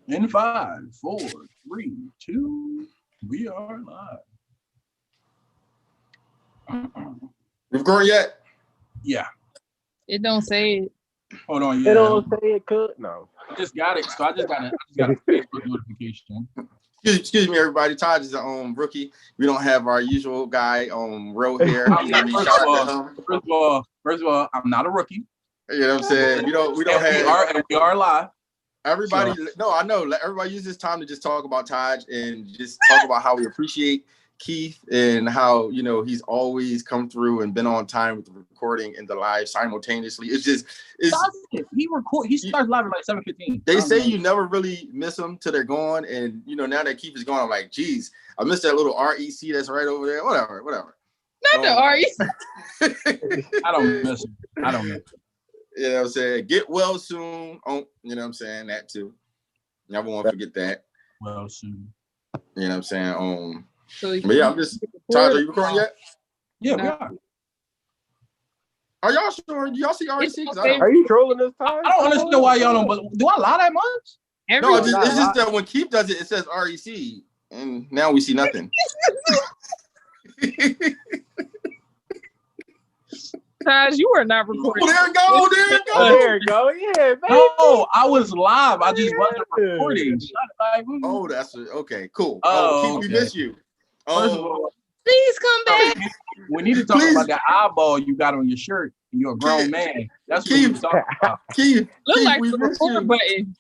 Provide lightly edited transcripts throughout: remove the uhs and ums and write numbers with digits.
In 5, 4, 3, 2, we are live. Recording yet? Yeah. It don't say it. Hold on. It Yeah. don't say it could. No. I just got it. So I just got a Facebook notification. Excuse me, everybody. Todd is a rookie. We don't have our usual guy real hair. First of all, I'm not a rookie. You know what I'm saying? We don't have. We are live. Everybody, so. No, I know. Everybody use this time to just talk about Taj and just talk about how we appreciate Keith and how, you know, he's always come through and been on time with the recording and the live simultaneously. He starts live at like 7:15. They say you never really miss them till they're gone. And, you know, now that Keith is gone, I'm like, geez, I missed that little REC that's right over there. Whatever. Not the REC. I don't miss him. You know what I'm saying? Get well soon. You know what I'm saying? That too. Never want to forget that. Well soon. You know what I'm saying? So but yeah, I'm just. Todd, are you recording yet? Yeah, we are. Are y'all sure? Do y'all see REC? Are you trolling this time? I don't understand why y'all don't. But do I lie that much? No, it's just that when Keith does it, it says REC, and now we see nothing. Taj, you were not recording. Oh, there it go. Yeah, baby. No, I was live. I just wasn't recording. Oh, that's okay. Cool. Oh, Keith, we miss you. First of all, please come back. We need to talk about that eyeball you got on your shirt. You're a grown man. That's what we're talking about. Keith, look like the record button.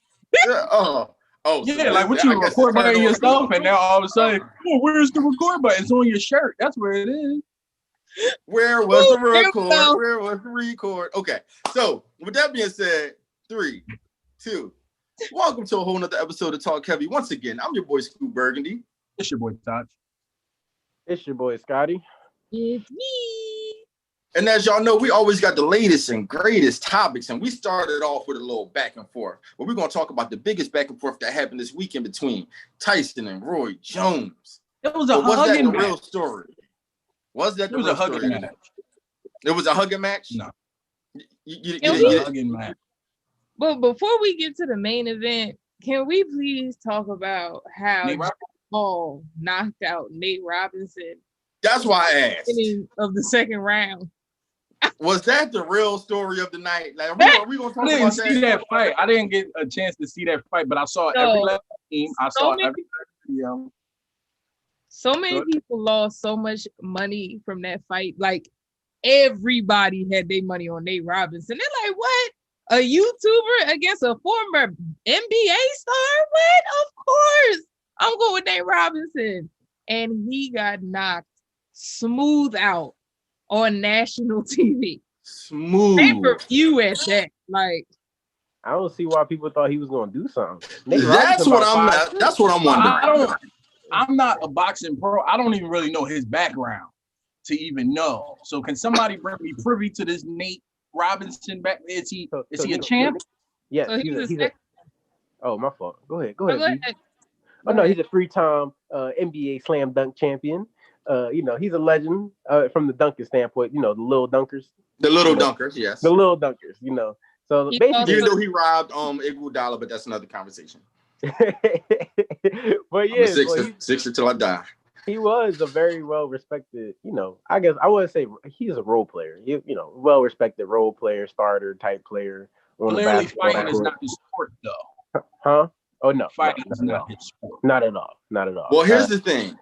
Yeah, like what you record button yourself, and now all of a sudden, where's the record button? It's on your shirt. That's where it is. Where was the record? Where was the record? Okay, so with that being said, 3, 2, welcome to a whole nother episode of Talk Heavy. Once again, I'm your boy Scoop Burgundy. It's your boy Todd. It's your boy Scotty. It's me. And as y'all know, we always got the latest and greatest topics, and we started off with a little back and forth. But we're gonna talk about the biggest back and forth that happened this weekend between Tyson and Roy Jones. It was hugging match. Real story? Was that the real story? Hugging match. It was a hugging match? No. You hugging match. But before we get to the main event, can we please talk about how Paul knocked out Nate Robinson? That's why I asked. Beginning of the second round. Was that the real story of the night? Like, we gonna talk I didn't about see that fight. I didn't get a chance to see that fight, but I saw every left team. I saw every video. So many people lost so much money from that fight. Like everybody had their money on Nate Robinson. They're like, what? A YouTuber against a former NBA star? What? Of course. I'm going with Nate Robinson. And he got knocked smooth out on national TV. Smooth. Pay-per-view at that. Like, I don't see why people thought he was going to do something. That's what I'm wondering. I'm not a boxing pro. I don't even really know his background to even know. So can somebody bring me privy to this Nate Robinson back? Is he a champ? Yes. So he's a oh, my fault. Go ahead. Oh no, he's a three-time NBA slam dunk champion. You know, he's a legend from the dunking standpoint. You know, the little dunkers. The little dunkers, yes. The little dunkers. You know, so basically, even though he robbed Iguodala, but that's another conversation. But yeah, sixer till I die. He was a very well respected. You know, I guess I wouldn't say he's a role player. You know, well respected role player, starter type player. Clearly, fighting is not his sport, though. Huh? Oh no, fighting is not his sport. Not at all. Not at all. Well, here's the thing.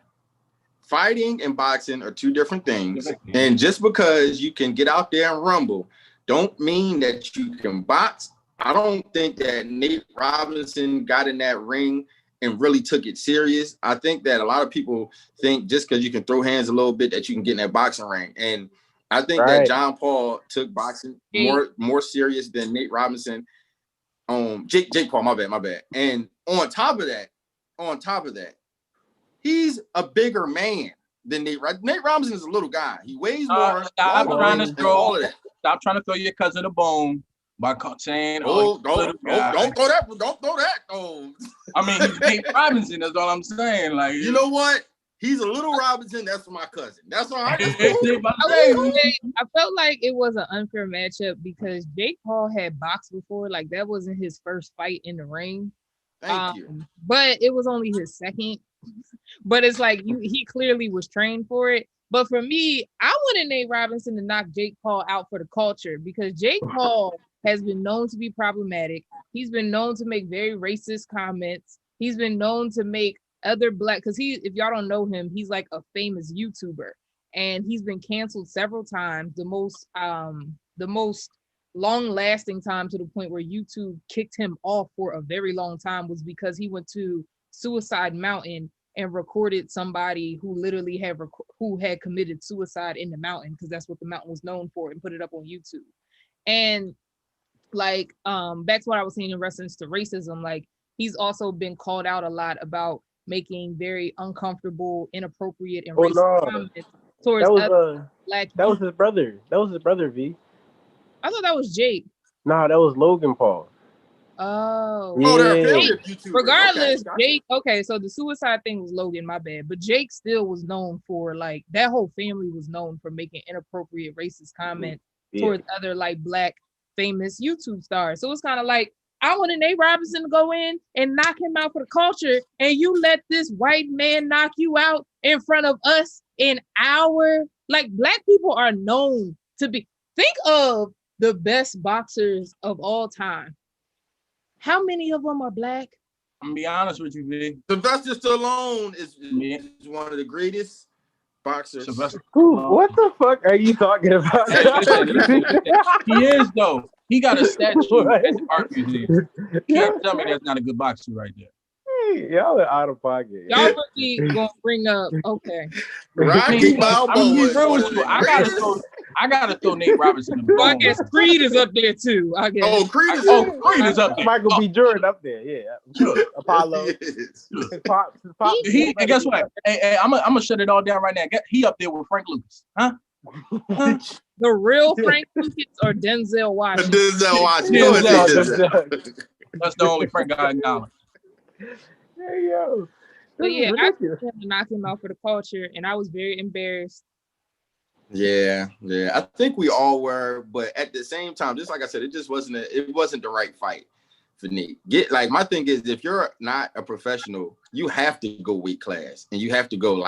Fighting and boxing are two different things. And just because you can get out there and rumble, don't mean that you can box. I don't think that Nate Robinson got in that ring and really took it serious. I think that a lot of people think just because you can throw hands a little bit that you can get in that boxing ring. And I think that John Paul took boxing more serious than Nate Robinson. Jake Paul, my bad. And on top of that, he's a bigger man than Nate. Nate Robinson is a little guy. He weighs more. Stop trying to throw your cousin a bone by saying, don't throw that. Don't throw that. Oh, I mean, he's Nate Robinson. That's all I'm saying. Like, you know what? He's a little Robinson. That's my cousin. That's all right. I felt like it was an unfair matchup because Jake Paul had boxed before. Like, that wasn't his first fight in the ring. Thank you. But it was only his second. But it's like he clearly was trained for it. But for me, I wanted Nate Robinson to knock Jake Paul out for the culture because Jake Paul has been known to be problematic. He's been known to make very racist comments. He's been known to make other black, because if y'all don't know him, he's like a famous YouTuber, and he's been canceled several times. The most long-lasting time, to the point where YouTube kicked him off for a very long time, was because he went to Suicide Mountain and recorded somebody who literally had committed suicide in the mountain, because that's what the mountain was known for, and put it up on YouTube. And like back to what I was saying in reference to racism, like he's also been called out a lot about making very uncomfortable, inappropriate, and racist comments towards other black that was his brother. That was his brother, V. I thought that was Jake. Nah, that was Logan Paul. Oh, yeah. Regardless, okay, Jake. Okay, so the suicide thing was Logan, my bad. But Jake still was known for, like, that whole family was known for making inappropriate racist comments towards other like black famous YouTube stars. So it's kind of like, I wanted Nate Robinson to go in and knock him out for the culture, and you let this white man knock you out in front of us in our, like, black people are known to be. Think of the best boxers of all time. How many of them are black? I'm gonna be honest with you, V. Sylvester Stallone is one of the greatest boxers. What the fuck are you talking about? He is, though. He got a statue at the art museum. You can't tell me that's not a good boxer right there. Hey, y'all are out of pocket. Y'all really gonna bring up, okay. Rocky Balboa. I gotta throw Nate Robinson in the bone. I guess Creed is up there too. I guess. Oh, Creed is up there. Michael B. Jordan up there, yeah. Sure. Apollo. Pop. And guess what? Hey, I'm gonna shut it all down right now. He up there with Frank Lucas, huh? The real Frank Lucas or Denzel Washington? Denzel Washington. That's the only Frank I acknowledge. Hey, yo. But yeah, I had to knock him out for the culture, and I was very embarrassed. Yeah. I think we all were, but at the same time, just like I said, it wasn't the right fight for Nate. My thing is, if you're not a professional, you have to go weight class, and you have to go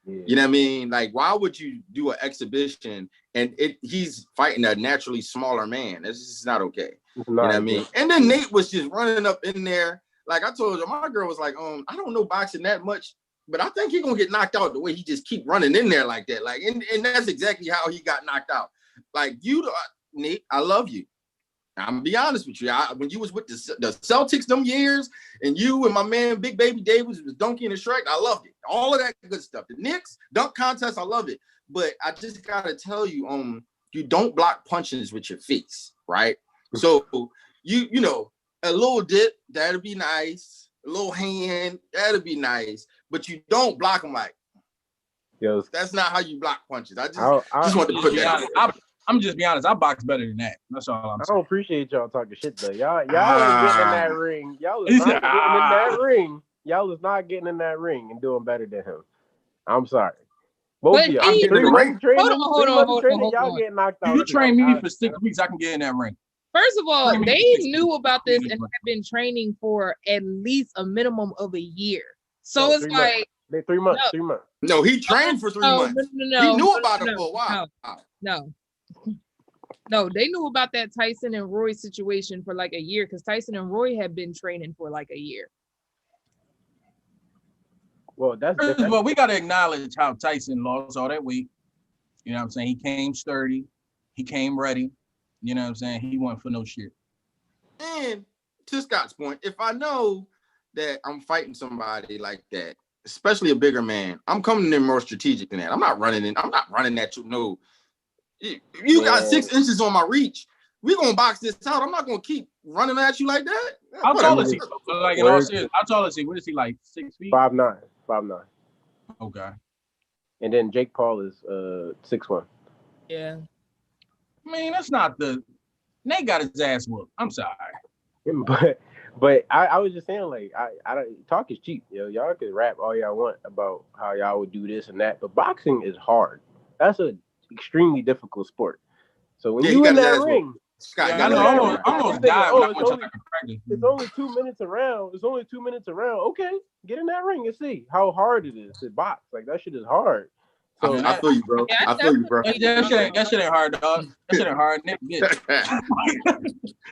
you know what I mean? Like, why would you do an exhibition and he's fighting a naturally smaller man? That's just not okay. You know what I mean? And then Nate was just running up in there. Like I told you, my girl was like, I don't know boxing that much, but I think he's gonna get knocked out the way he just keep running in there like that. Like, and that's exactly how he got knocked out. Like, Nate, I love you. I'm gonna be honest with you. When you was with the Celtics them years, and you and my man Big Baby Davis was Donkey and the Shrek, I loved it. All of that good stuff. The Knicks dunk contest, I love it. But I just gotta tell you, you don't block punches with your face, right? So you know, a little dip, that'd be nice. A little hand, that'd be nice. But you don't block them like. Yo, that's not how you block punches. I just want to put that out. I'm just be honest. I box better than that. That's all I'm saying. I don't appreciate y'all talking shit though. Y'all ain't getting in that ring. Y'all is not getting in that ring. Y'all is not getting in that ring and doing better than him. I'm sorry. Both of y'all. Hold on. Y'all getting knocked out. You train me for 6 weeks, I can get in that ring. First of all, they knew about this and have been training for at least a minimum of a year. So it's like 3 months. 3 months. No, he trained for 3 months. No, he knew about it for a while. No, they knew about that Tyson and Roy situation for like a year, because Tyson and Roy had been training for like a year. Well, that's different. Well, we got to acknowledge how Tyson lost all that weight. You know what I'm saying? He came sturdy. He came ready. You know what I'm saying? He went for no shit. And to Scott's point, if I know that I'm fighting somebody like that, especially a bigger man, I'm coming in more strategic than that. I'm not running at you. No. You got 6 inches on my reach. We're gonna box this out. I'm not gonna keep running at you like that. How tall is he? Like, in all seriousness, how tall is he? What is he, like 6 feet? 5'9". 5'9". Okay. And then Jake Paul is 6'1". Yeah. I mean, that's not Nate got his ass whooped. I'm sorry. But I was just saying, like, I don't, talk is cheap, yo. Y'all can rap all y'all want about how y'all would do this and that, but boxing is hard. That's a extremely difficult sport. So when you in that ring, Scott, I know. I almost died when I went to practice. It's only 2 minutes around. Okay, get in that ring and see how hard it is to box. Like that shit is hard. So I feel you, bro. Yeah, I feel you, bro. That shit ain't hard, dog. That shit ain't hard, Nick.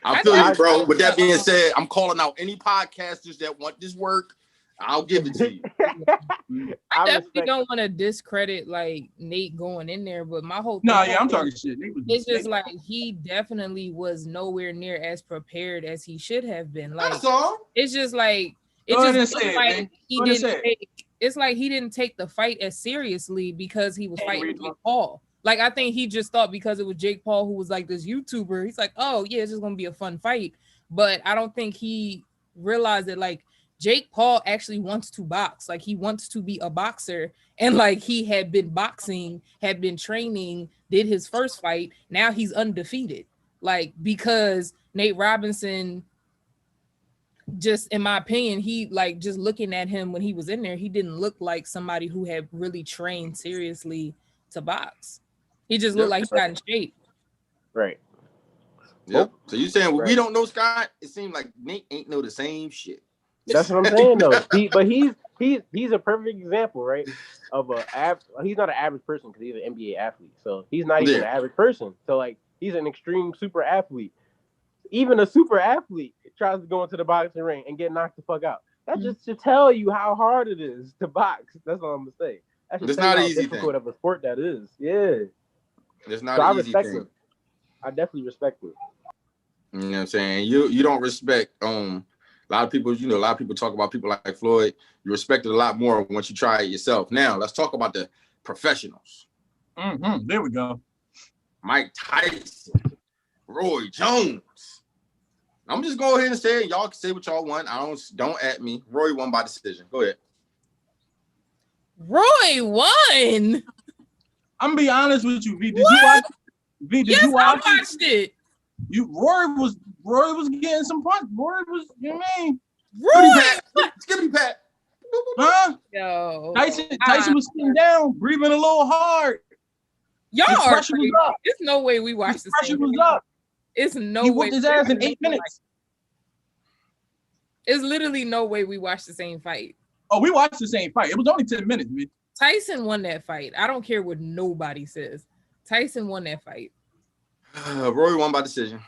I feel you, bro. With that being said, I'm calling out any podcasters that want this work. I'll give it to you. I definitely don't want to discredit like Nate going in there, but my whole I'm talking shit. It's just like he definitely was nowhere near as prepared as he should have been. Like that's all. It's just like he didn't take. It's like he didn't take the fight as seriously because he was fighting Jake Paul. Like I think he just thought because it was Jake Paul who was like this YouTuber, he's like, oh yeah, it's just gonna be a fun fight. But I don't think he realized that like Jake Paul actually wants to box. Like he wants to be a boxer, and like he had been boxing, had been training, did his first fight. Now he's undefeated. Like because Nate Robinson, just in my opinion, he like just looking at him when he was in there, he didn't look like somebody who had really trained seriously to box. He just looked like he got in shape. Right. Yep. So you saying we don't know Scott? It seemed like Nate ain't know the same shit. That's what I'm saying though. But he's a perfect example, right? Of he's not an average person because he's an NBA athlete. So he's not even an average person. So like he's an extreme super athlete. Even a super athlete tries to go into the boxing ring and get knocked the fuck out. That just should tell you how hard it is to box. That's all I'm gonna say. It's not an easy difficult thing. of a sport that is. Yeah. It's not an easy thing. Him. I definitely respect him. You know what I'm saying? You don't respect a lot of people, a lot of people talk about people like Floyd. You respect it a lot more once you try it yourself. Now let's talk about the professionals. Mm-hmm. There we go. Mike Tyson, Roy Jones. I'm just go ahead and say it. Y'all can say what y'all want. Don't at me. Roy won by decision. Go ahead. Roy won. I'm gonna be honest with you, V. Did you watch? V, did you watch? I watched it. Roy was getting some punch. Roy was, you mean? Roy, Skippity pat. Huh? Yo, Tyson was sitting down, breathing a little hard. Y'all His are pressure was up. There's no way we watched the Pressure same. was up. It's no he way. whooped his ass in 8 minutes. It's literally no way we watched the same fight. Oh, we watched the same fight. It was only 10 minutes, man. Tyson won that fight. I don't care what nobody says. Tyson won that fight. Roy won by decision.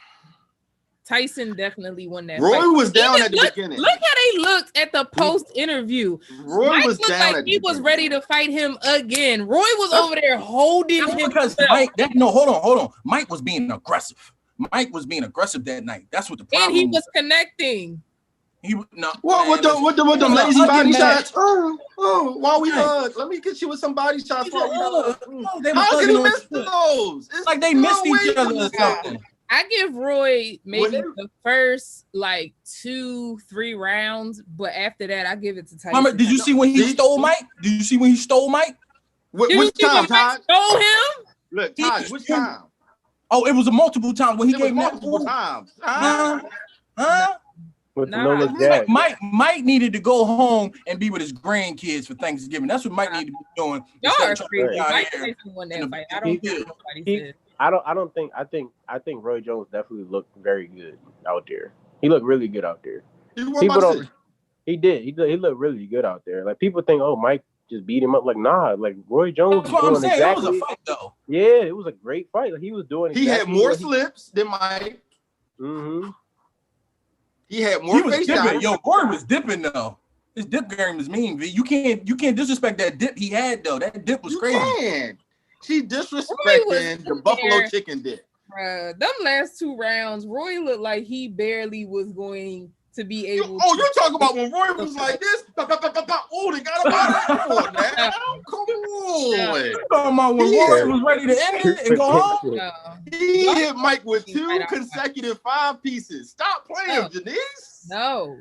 Tyson definitely won that Roy fight. Was down at the beginning. Look how they looked at the post interview. Roy Mike was looked down like at he was ready to fight him again. Roy was over there holding him. Because Mike, hold on. Mike was being aggressive. Mike was being aggressive that night. That's what the problem was. And he was connecting. He was no. What the lazy body shots? While we hug, let me get you with some body shots. How can he miss those? It's like they missed each other or something. I give Roy maybe the first like 2-3 rounds, but after that, I give it to Tyson. Mama, did you see when he stole Mike? Did you see when he stole Mike? Which time, Todd? Stole him? Look, Todd, which time? Oh, it was a multiple times when he gave multiple times. With Mike needed to go home and be with his grandkids for Thanksgiving. That's what Mike needed to be doing. Y'all are crazy. Mike Tyson won that fight. I don't care what nobody said. I think Roy Jones definitely looked very good out there. He looked really good out there. He did. He looked really good out there. Like people think, oh, Mike just beat him up. Like nah, like Roy Jones. That's what I'm saying. It was a fight though. Yeah, it was a great fight. Like he was doing. He had more slips than Mike. Mm-hmm. He had more. He was dipping. Yo, Roy was dipping though. His dip game is mean, V. You can't disrespect that dip he had though. That dip was crazy. Can. She disrespecting the buffalo chicken dip. Them last 2 rounds, Roy looked like he barely was going to be able. You're talking about when Roy was like this. Oh, they got him out. Come on, man. Come on. You're talking about when Roy was ready to end it and go home. No. He hit Mike with 2 consecutive 5 pieces. Stop playing, Janice. No.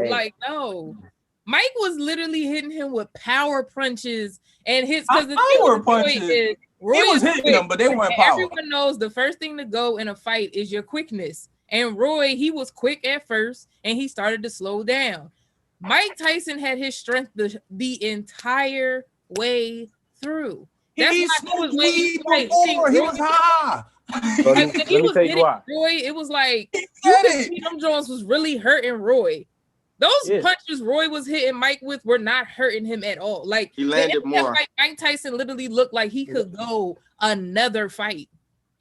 Like, no. Mike was literally hitting him with power punches and hits because the power punches. Roy was hitting them, but they weren't power. Everyone knows the first thing to go in a fight is your quickness. And Roy, he was quick at first, and he started to slow down. Mike Tyson had his strength the entire way through. He smoked weed before. He was high. So Like when he let me was tell you hitting why. Roy, it was like you could see them Jones was really hurting Roy. Those punches Roy was hitting Mike with were not hurting him at all. Like he landed more. Fight, Mike Tyson literally looked like he could go another fight.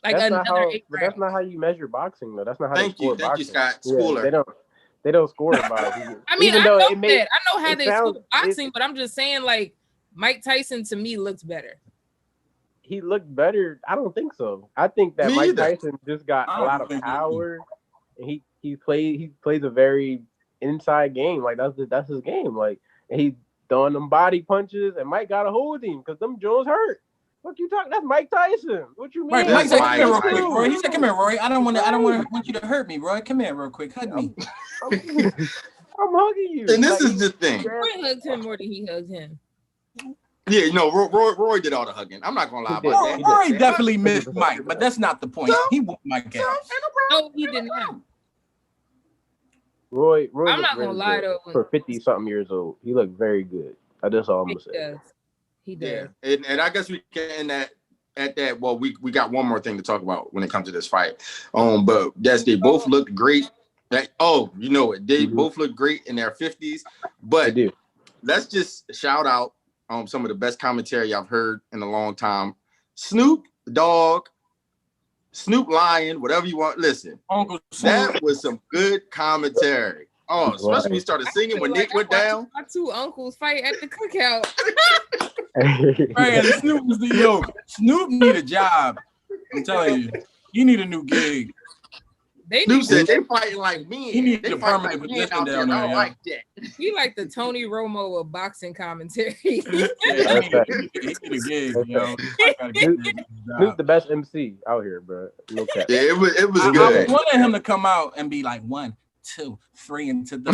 Like that's that's not how you measure boxing though. That's not how Thank they score you, boxing. Scott. Yeah, Schooler. they don't score by. I mean, even though it may, I know how they score boxing, but I'm just saying, like Mike Tyson to me looks better. He looked better. I don't think so. I think that Mike Tyson just got a lot of power, and he plays a very inside game. Like that's his game. Like and he throwing them body punches, and Mike got to hold him because them Jones hurt. What you talking? That's Mike Tyson. What you mean? Right, Mike said, "Come here real quick, Roy." He said, "Come here, Roy. I don't want you to hurt me, Roy. Come here real quick. Hug me." I'm hugging you. And this is the thing. Roy hugged him more than he hugged him. Yeah, you know, Roy did all the hugging. I'm not gonna lie about that. Roy definitely missed Mike, but that's not the point. He whooped Mike ass. No, he did not. Roy I'm not gonna lie though. For 50-something years old, he looked very good. That's all I'm gonna say. He did. Yeah. And I guess we can at that. Well, we got one more thing to talk about when it comes to this fight. But yes, they both looked great. You know it. They both look great in their 50s. But let's just shout out some of the best commentary I've heard in a long time. Snoop Dogg, Snoop Lion, whatever you want. Listen, Uncle Snoop. That was some good commentary. Oh, especially when he started singing when Nick went down. My two uncles fight at the cookout. Man, Snoop was Snoop need a job. I'm telling you, he need a new gig. Snoop said they fighting like me. He need a permanent position down there. I like that. He like the Tony Romo of boxing commentary. He need a gig, Snoop the best MC out here, bro. No cap. Yeah, it was good. I wanted him to come out and be like 1, 2, 3 into the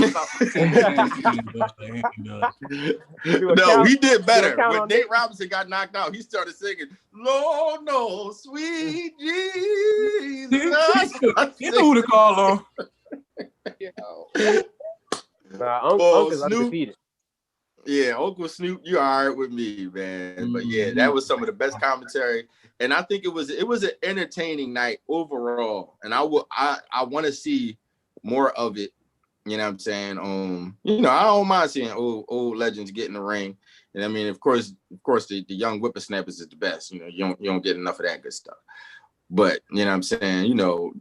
No, he did better. When Nate Robinson got knocked out, he started singing, Lord no, sweet Jesus. You know who to call on. Uncle's undefeated. Yeah, Uncle Snoop, you all right with me, man. But yeah, that was some of the best commentary. And I think it was an entertaining night overall. And I want to see more of it. You know what I'm saying? I don't mind seeing old legends get in the ring. And I mean, of course, the young whippersnappers is the best. You don't get enough of that good stuff. But you know what I'm saying?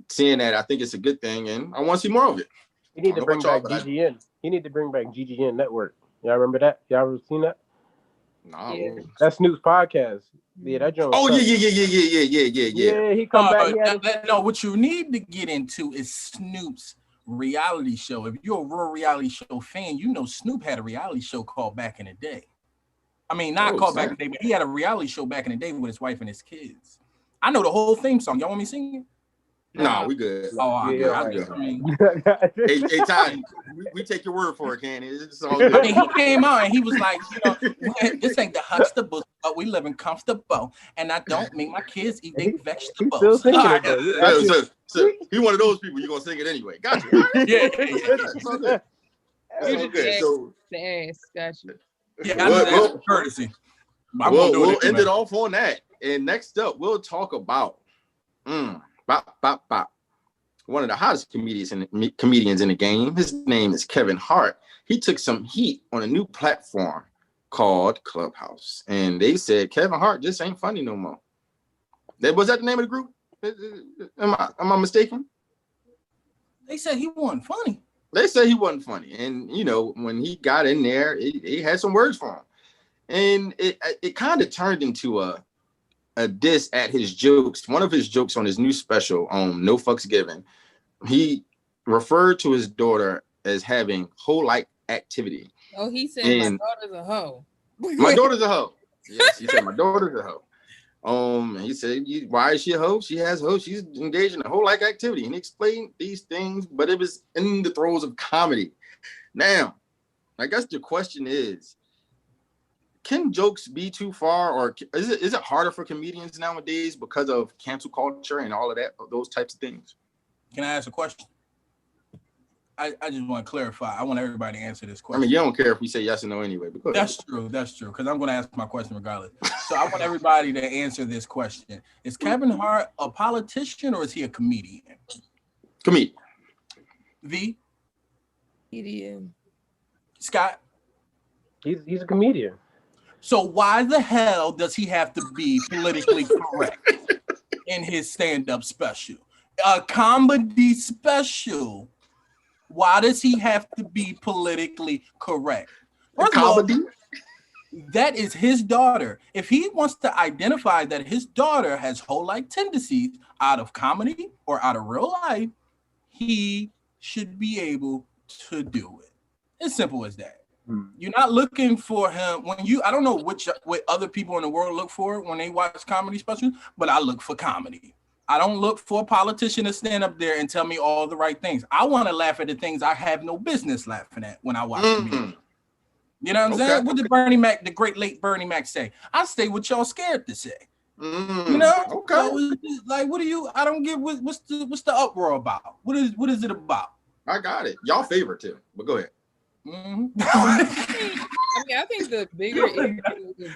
Seeing that, I think it's a good thing, and I want to see more of it. You need to bring back GGN. You need to bring back GGN Network. Y'all remember that? Y'all ever seen that? No. Yeah. That's Snoop's podcast. Yeah, that joint. Oh, yeah. Yeah, he come back. No, what you need to get into is Snoop's reality show. If you're a real reality show fan, you know Snoop had a reality show called Back in the Day. I mean, not called Back in the Day, but he had a reality show back in the day with his wife and his kids. I know the whole theme song. Y'all want me to sing it? No, we good. Oh, yeah, hey, Ty, we take your word for it, Candy. It's all good. I mean, he came out and he was like, this ain't the Huxtable, but we living comfortable. And I don't make my kids eat their vegetables. He's still Right. So he one of those people, you're going to sing it anyway. Gotcha. Yeah. That's all good. That's all good. So, gotcha. Yeah, I know that's courtesy. We'll end it off on that. And next up, we'll talk about one of the hottest comedians in the game. His name is Kevin Hart. He took some heat on a new platform called Clubhouse. And they said, Kevin Hart just ain't funny no more. Was that the name of the group? Am I mistaken? They said he wasn't funny. They said he wasn't funny. And, when he got in there, he had some words for him. And it kind of turned into a diss at his jokes. One of his jokes on his new special, No Fucks Given, he referred to his daughter as having hoe-like activity. Oh, he said my daughter's a hoe. My daughter's a hoe. Yes, he said my daughter's a hoe. And he said, why is she a hoe? She has a hoe. She's engaged in a hoe-like activity. And he explained these things, but it was in the throes of comedy. Now, I guess the question is, can jokes be too far, or is it harder for comedians nowadays because of cancel culture and all of that, those types of things? Can I ask a question? I just want to clarify. I want everybody to answer this question. I mean, you don't care if we say yes or no anyway. But that's true. That's true. Because I'm going to ask my question regardless. So I want everybody to answer this question. Is Kevin Hart a politician or is he a comedian? Comedian. V? Comedian. Scott? He's a comedian. So why the hell does he have to be politically correct in his stand-up special? A comedy special. Why does he have to be politically correct? First of all, that is his daughter. If he wants to identify that his daughter has whole-like tendencies out of comedy or out of real life, he should be able to do it. As simple as that. You're not looking for him I don't know what other people in the world look for when they watch comedy specials, but I look for comedy. I don't look for a politician to stand up there and tell me all the right things. I want to laugh at the things I have no business laughing at when I watch comedy. You know what I'm saying? What did the great late Bernie Mac say? I say what y'all scared to say. You know? Okay. So like, what do you? I don't get what's the uproar about? What is it about? I got it. Y'all favorite too, but go ahead. I think the bigger issue with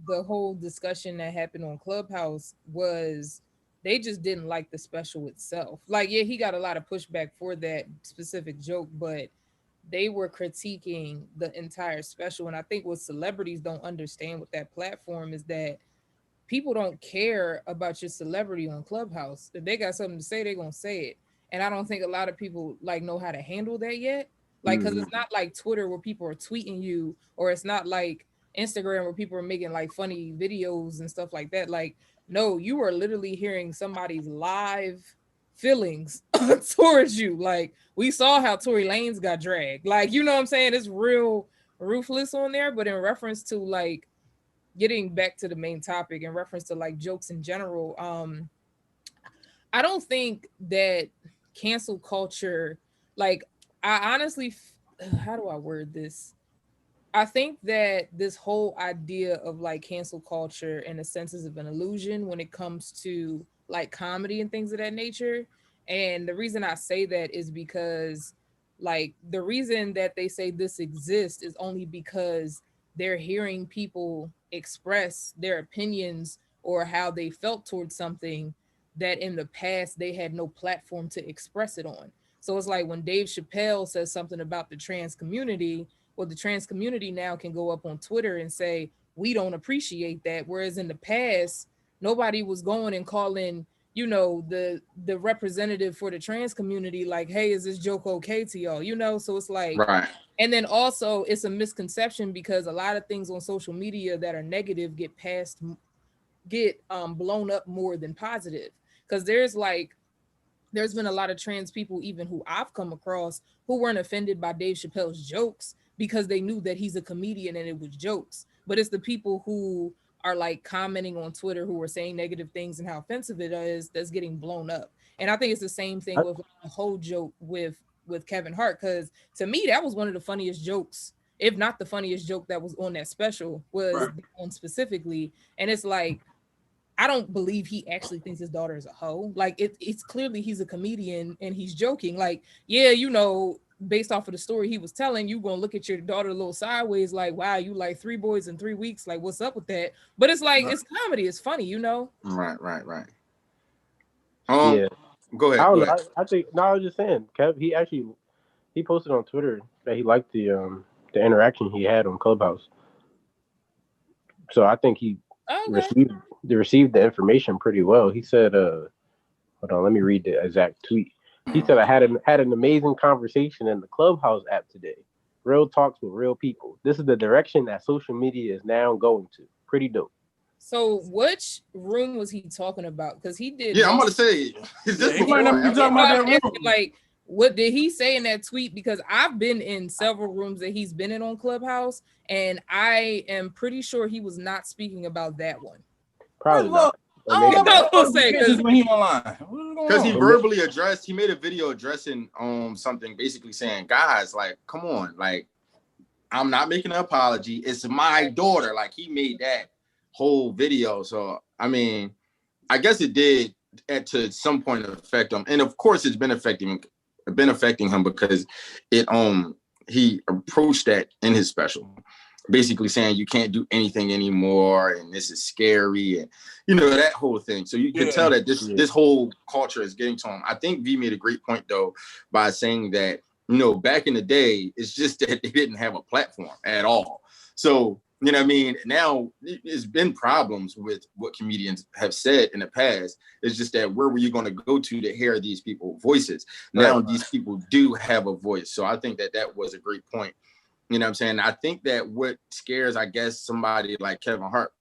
the whole discussion that happened on Clubhouse was they just didn't like the special itself. Like, yeah, he got a lot of pushback for that specific joke, but they were critiquing the entire special. And I think what celebrities don't understand with that platform is that people don't care about your celebrity on Clubhouse. If they got something to say, they're gonna say it. And I don't think a lot of people like know how to handle that yet. Like, because it's not like Twitter where people are tweeting you, or it's not like Instagram where people are making like funny videos and stuff like that. Like, no, you are literally hearing somebody's live feelings towards you. Like, we saw how Tory Lanez got dragged. Like, you know what I'm saying? It's real ruthless on there. But in reference to like getting back to the main topic, in reference to like jokes in general, I don't think that cancel culture, like, I honestly, how do I word this? I think that this whole idea of like cancel culture in a sense is of an illusion when it comes to like comedy and things of that nature. And the reason I say that is because like the reason that they say this exists is only because they're hearing people express their opinions or how they felt towards something that in the past they had no platform to express it on. So it's like when Dave Chappelle says something about the trans community, well, the trans community now can go up on Twitter and say, we don't appreciate that. Whereas in the past, nobody was going and calling, you know, the representative for the trans community, like, hey, is this joke okay to y'all? You know, so it's like, right. And then also it's a misconception because a lot of things on social media that are negative get blown up more than positive. Because there's been a lot of trans people, even who I've come across, who weren't offended by Dave Chappelle's jokes because they knew that he's a comedian and it was jokes. But it's the people who are like commenting on Twitter who are saying negative things and how offensive it is that's getting blown up. And I think it's the same thing with the whole joke with Kevin Hart, because to me, that was one of the funniest jokes, if not the funniest joke that was on that special, was on specifically. And it's like, I don't believe he actually thinks his daughter is a hoe. Like it's clearly he's a comedian and he's joking. Like, yeah, you know, based off of the story he was telling, you gonna look at your daughter a little sideways, like, wow, you like 3 boys in 3 weeks. Like, what's up with that? But it's like, it's comedy, it's funny, you know? Right. Yeah. Go ahead. I was just saying, Kev, he posted on Twitter that he liked the interaction he had on Clubhouse. So I think he received the information pretty well. He said, hold on, let me read the exact tweet. He said, I had an amazing conversation in the Clubhouse app today. Real talks with real people. This is the direction that social media is now going to. Pretty dope. So which room was he talking about? Because he did. Yeah, I'm about to say, is this he might not be talking about that room. Like, what did he say in that tweet? Because I've been in several rooms that he's been in on Clubhouse, and I am pretty sure he was not speaking about that one. Probably not. When he online. Because he verbally addressed, he made a video addressing something, basically saying, guys, like, come on, like, I'm not making an apology. It's my daughter. Like, he made that whole video. So, I mean, I guess it did to some point affect him. And of course, it's been affecting been affecting him because it he approached that in his special, basically saying you can't do anything anymore and this is scary and that whole thing. So you can tell that this whole culture is getting to him. I think V made a great point though by saying that back in the day, it's just that they didn't have a platform at all. So you know what I mean? Now, there's been problems with what comedians have said in the past. It's just that where were you going to go to hear these people's voices? Now, these people do have a voice. So I think that was a great point. You know what I'm saying? I think that what scares, I guess, somebody like Kevin Hart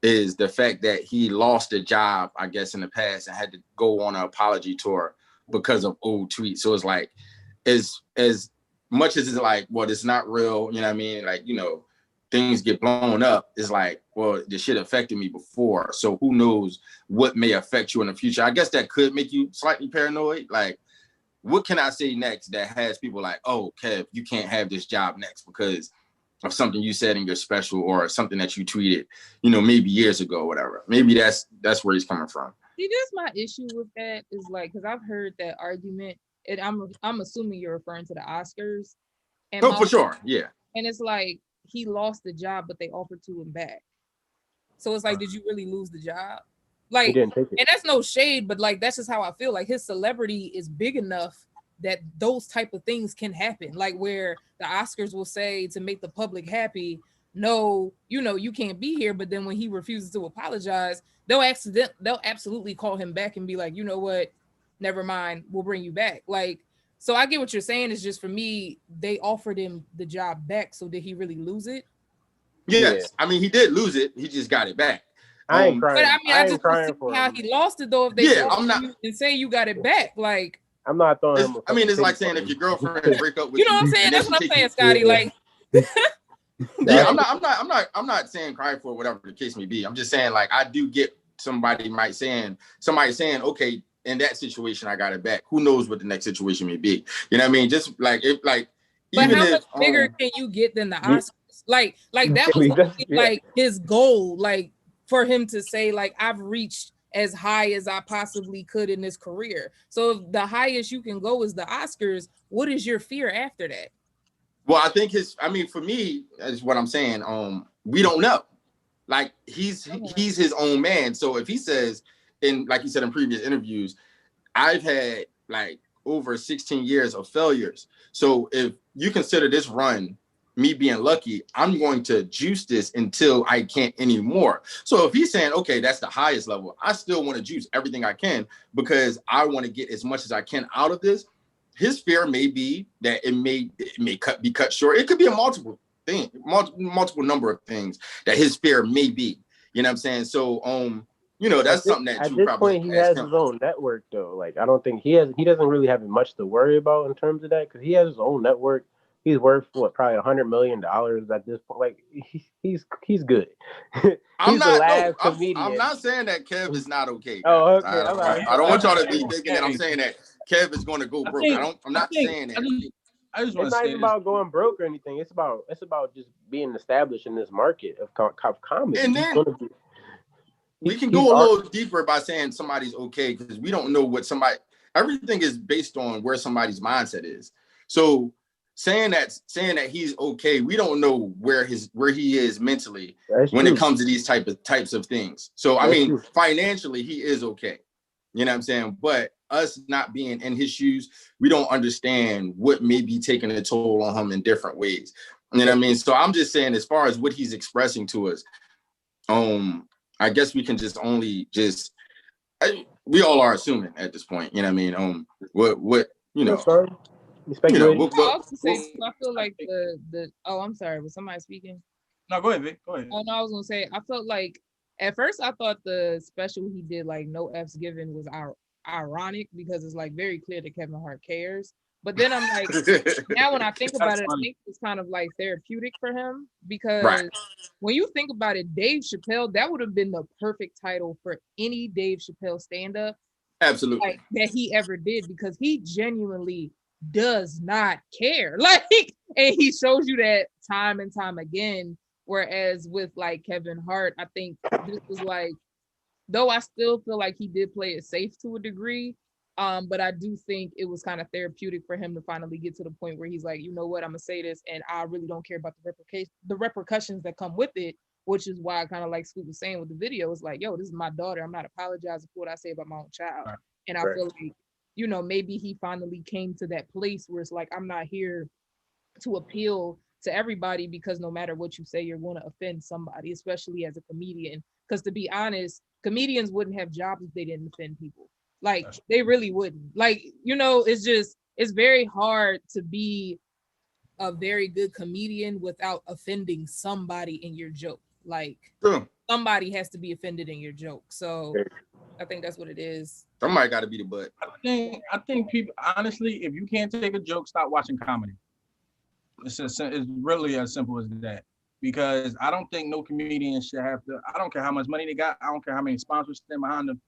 is the fact that he lost a job, I guess, in the past and had to go on an apology tour because of old tweets. So it's like, as much as it's like, well, it's not real, you know what I mean? Like, things get blown up, it's like, well, this shit affected me before. So who knows what may affect you in the future? I guess that could make you slightly paranoid. Like, what can I say next that has people like, oh, Kev, you can't have this job next because of something you said in your special or something that you tweeted, maybe years ago or whatever. Maybe that's where he's coming from. See, that's my issue with that is like, because I've heard that argument, and I'm assuming you're referring to the Oscars. And for sure, yeah. And it's like, he lost the job, but they offered to him back. So it's like, did you really lose the job? Like, he didn't take it. And that's no shade, but like, that's just how I feel. Like, his celebrity is big enough that those type of things can happen. Like, where the Oscars will say to make the public happy, no, you can't be here. But then when he refuses to apologize, they'll absolutely call him back and be like, you know what? Never mind. We'll bring you back. Like, so I get what you're saying. It's just, for me, they offered him the job back. So did he really lose it? Yes. Yeah. I mean, he did lose it. He just got it back. I ain't crying. But I mean, I just crying for how he lost it though. If they and say you got it back, like, I'm not throwing him. I mean, it's like saying if your girlfriend break up with you know what I'm saying? That's what I'm saying, Scotty. Like, yeah, I'm not saying cry for whatever the case may be. I'm just saying, like, I do get somebody saying, okay, in that situation, I got it back. Who knows what the next situation may be? You know what I mean? Just like if like. But how much bigger can you get than the Oscars? Like that was like his goal, like for him to say, like, I've reached as high as I possibly could in this career. So if the highest you can go is the Oscars, what is your fear after that? Well, I think for me, is what I'm saying. We don't know. Like he's his own man. So if he says, like you said in previous interviews, I've had like over 16 years of failures. So if you consider this run me being lucky, I'm going to juice this until I can't anymore. So if he's saying, okay, that's the highest level, I still want to juice everything I can because I want to get as much as I can out of this. His fear may be that it may be cut short. It could be a multiple number of things that his fear may be. You know what I'm saying? So that's something that at you this probably point he has his own network though. Like I don't think he doesn't really have much to worry about in terms of that because he has his own network. He's worth probably $100 million at this point. Like he's good. I'm not saying that Kev is not okay. Oh, okay. I don't want y'all to be thinking that I'm saying that Kev is going to go broke. I'm not saying that. It's not even about going broke or anything. It's about just being established in this market of comedy. And then we can go a little deeper by saying somebody's okay because we don't know everything is based on where somebody's mindset is. So saying that he's okay, we don't know where he is mentally when it comes to these types of things. So I mean, financially he is okay. You know what I'm saying? But us not being in his shoes, we don't understand what may be taking a toll on him in different ways. You know what I mean? So I'm just saying, as far as what he's expressing to us, I guess we can we all are assuming at this point. You know what I mean? What you know? I feel like I'm sorry, was somebody speaking? No, go ahead, Vic. Go ahead. Oh no, I was gonna say I felt like at first I thought the special he did, like No F's Given, was ironic because it's like very clear that Kevin Hart cares. But then I'm like, now when I think about it, I think it's kind of like therapeutic for him because when you think about it, Dave Chappelle, that would have been the perfect title for any Dave Chappelle stand-up. Absolutely. Like, that he ever did because he genuinely does not care. Like, and he shows you that time and time again. Whereas with like Kevin Hart, I think this was like, though I still feel like he did play it safe to a degree, But I do think it was kind of therapeutic for him to finally get to the point where he's like, you know what, I'm gonna say this, and I really don't care about the repercussions that come with it, which is why I kind of like Scoop was saying with the video. It's like, yo, this is my daughter. I'm not apologizing for what I say about my own child. Right. And I feel like, you know, maybe he finally came to that place where it's like, I'm not here to appeal to everybody, because no matter what you say, you're going to offend somebody, especially as a comedian. Because to be honest, comedians wouldn't have jobs if they didn't offend people. Like, they really wouldn't. Like, you know, it's very hard to be a very good comedian without offending somebody in your joke. Like, somebody has to be offended in your joke. So I think that's what it is. Somebody got to be the butt. I think people, honestly, if you can't take a joke, stop watching comedy. It's really as simple as that. Because I don't think no comedian should have to, I don't care how much money they got, I don't care how many sponsors stand behind them.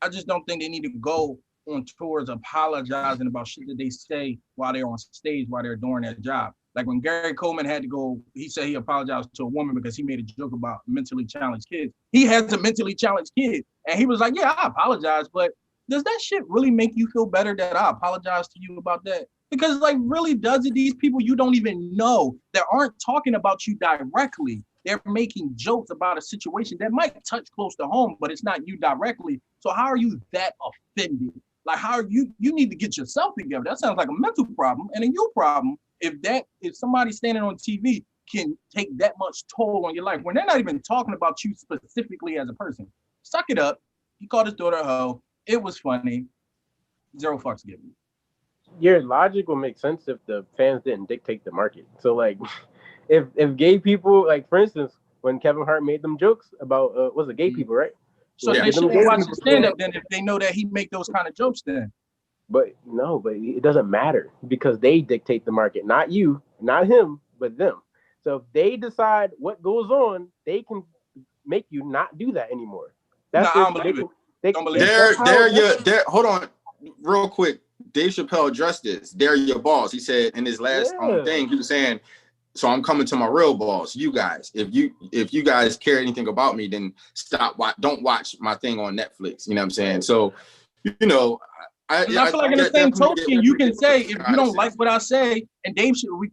I just don't think they need to go on tours apologizing about shit that they say while they're on stage, while they're doing their job. Like when Gary Coleman had to go, he said he apologized to a woman because he made a joke about mentally challenged kids. He has a mentally challenged kid. And he was like, yeah, I apologize, but does that shit really make you feel better that I apologize to you about that? Because like, really, does it? These people you don't even know that aren't talking about you directly. They're making jokes about a situation that might touch close to home, but it's not you directly. So how are you that offended? Like, how are you need to get yourself together. That sounds like a mental problem and a you problem. If somebody standing on TV can take that much toll on your life when they're not even talking about you specifically as a person. Suck it up. He called his daughter a hoe. It was funny. 0 fucks given. Your logic will make sense if the fans didn't dictate the market. So like, if gay people, like for instance, when Kevin Hart made them jokes about was it gay people, right? So they should watch the stand-up then if they know that he make those kind of jokes then. But no, but it doesn't matter because they dictate the market, not you, not him, but them. So if they decide what goes on, they can make you not do that anymore. That's I don't believe it. Hold on, real quick. Dave Chappelle addressed this. They're your boss. He said in his last thing, he was saying, so I'm coming to my real boss, you guys. If you guys care anything about me, then don't watch my thing on Netflix. You know what I'm saying? So, you know, I feel like in the same token, you can say if you don't like what I say, and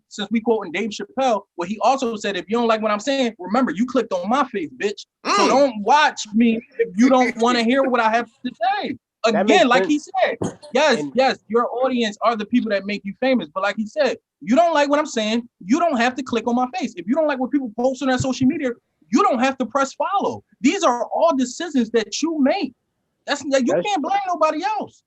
since we quoting Dave Chappelle, well, he also said if you don't like what I'm saying, remember you clicked on my face, bitch. So don't watch me if you don't want to hear what I have to say. Again, like he said, yes, your audience are the people that make you famous. But like he said, you don't like what I'm saying, you don't have to click on my face. If you don't like what people post on their social media, you don't have to press follow. These are all decisions that you make. You can't blame nobody else.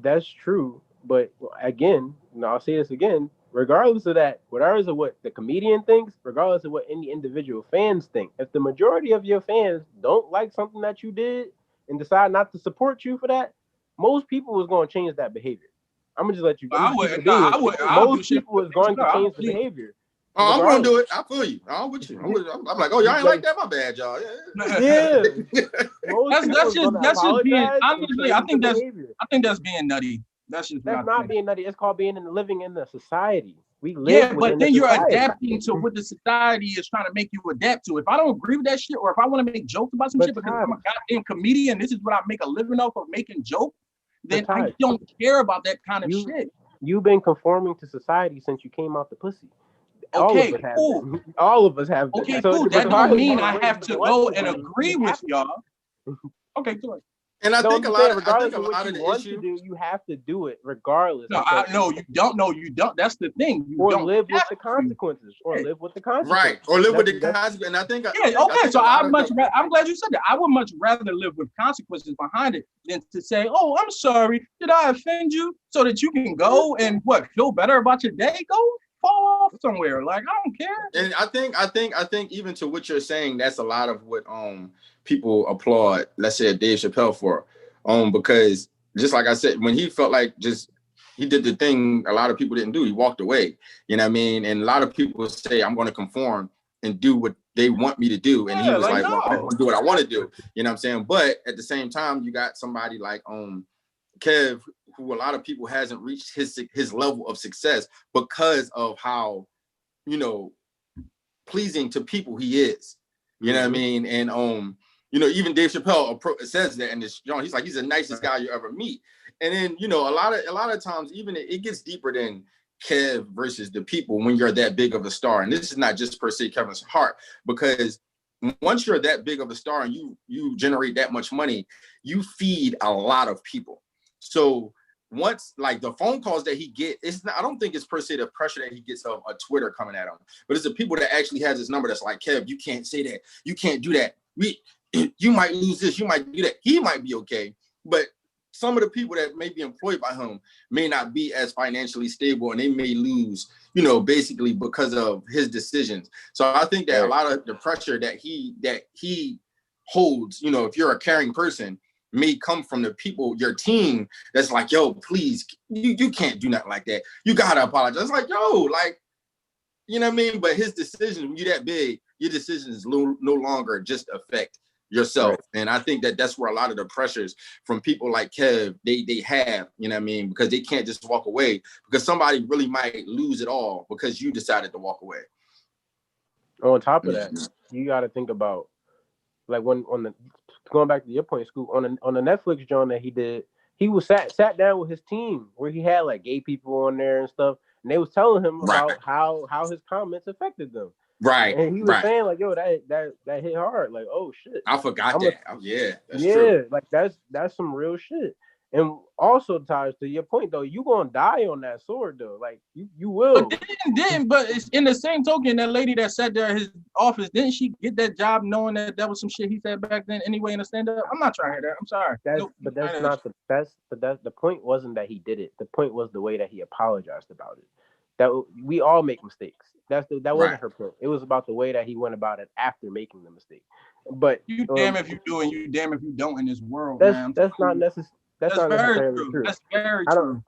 That's true. But again, I'll say this again, regardless of that, regardless of what the comedian thinks, regardless of what any individual fans think, if the majority of your fans don't like something that you did and decide not to support you for that, most people is going to change that behavior. I'm gonna just let you go. Most people is going to change the behavior. Oh, I'm gonna do it. I feel you. I'm with you. I'm like, oh, y'all ain't like that. My bad, y'all. Yeah. That's just being. Honestly, I think that's being nutty. That's not being nutty. It's called living in the society. We live. Yeah, but then you're adapting to what the society is trying to make you adapt to. If I don't agree with that shit, or if I want to make jokes about some shit because I'm a goddamn comedian, this is what I make a living off of making jokes, then I don't care about that kind of shit. You've been conforming to society since you came out the pussy. Okay, cool. All of us have. Okay, cool. That don't mean I have to go and agree with y'all. Okay, good. And I think a lot of the issue, you have to do it regardless. No, you don't. No, you don't. That's the thing. You don't live with the consequences. Or live with the consequences. Right. Or live with the consequences. And I think. So I'm glad you said that. I would much rather live with consequences behind it than to say, "Oh, I'm sorry. Did I offend you?" So that you can go and feel better about your day. Go fall off somewhere. Like, I don't care. And I think even to what you're saying, that's a lot of what people applaud, let's say, Dave Chappelle for, because just like I said, when he felt like he did the thing a lot of people didn't do, he walked away. You know what I mean? And a lot of people say, I'm going to conform and do what they want me to do. And he was like, well, I'm going to do what I want to do. You know what I'm saying? But at the same time, you got somebody like Kev, who a lot of people hasn't reached his level of success because of how, pleasing to people he is. You know what I mean? And even Dave Chappelle says that in this joint. He's like, he's the nicest guy you ever meet. And then, a lot of times, even it gets deeper than Kev versus the people when you're that big of a star. And this is not just per se Kevin Hart, because once you're that big of a star and you generate that much money, you feed a lot of people. So once, like, the phone calls that he get, I don't think it's per se the pressure that he gets of a Twitter coming at him, but it's the people that actually has his number that's like, Kev, you can't say that. You can't do that. You might lose this. You might do that. He might be okay, but some of the people that may be employed by him may not be as financially stable, and they may lose, basically because of his decisions. So I think that a lot of the pressure that he holds, if you're a caring person, may come from the people, your team, that's like, yo, please, you can't do nothing like that. You gotta apologize. It's like, yo, like, you know what I mean? But his decision, when you're that big, your decisions no longer just affect yourself. Right. And I think that that's where a lot of the pressures from people like Kev, they have, you know what I mean? Because they can't just walk away, because somebody really might lose it all because you decided to walk away. On top of that, you got to think about, like, going back to your point, Scoop, on the Netflix joint that he did, he was sat down with his team where he had like gay people on there and stuff, and they was telling him about how his comments affected them. Right. And he was saying like, yo, that hit hard. Like, oh shit. I forgot that. That's true. Like that's some real shit. And also, Taj, to your point though, you gonna die on that sword though. Like you will. But but it's in the same token, that lady that sat there at his office, didn't she get that job knowing that was some shit he said back then anyway in a stand-up? I'm not trying to hear that. I'm sorry. The point wasn't that he did it. The point was the way that he apologized about it. That we all make mistakes. That wasn't her point. It was about the way that he went about it after making the mistake. But you damn if you do and you damn if you don't in this world, man. That's not necessarily true. That's very true.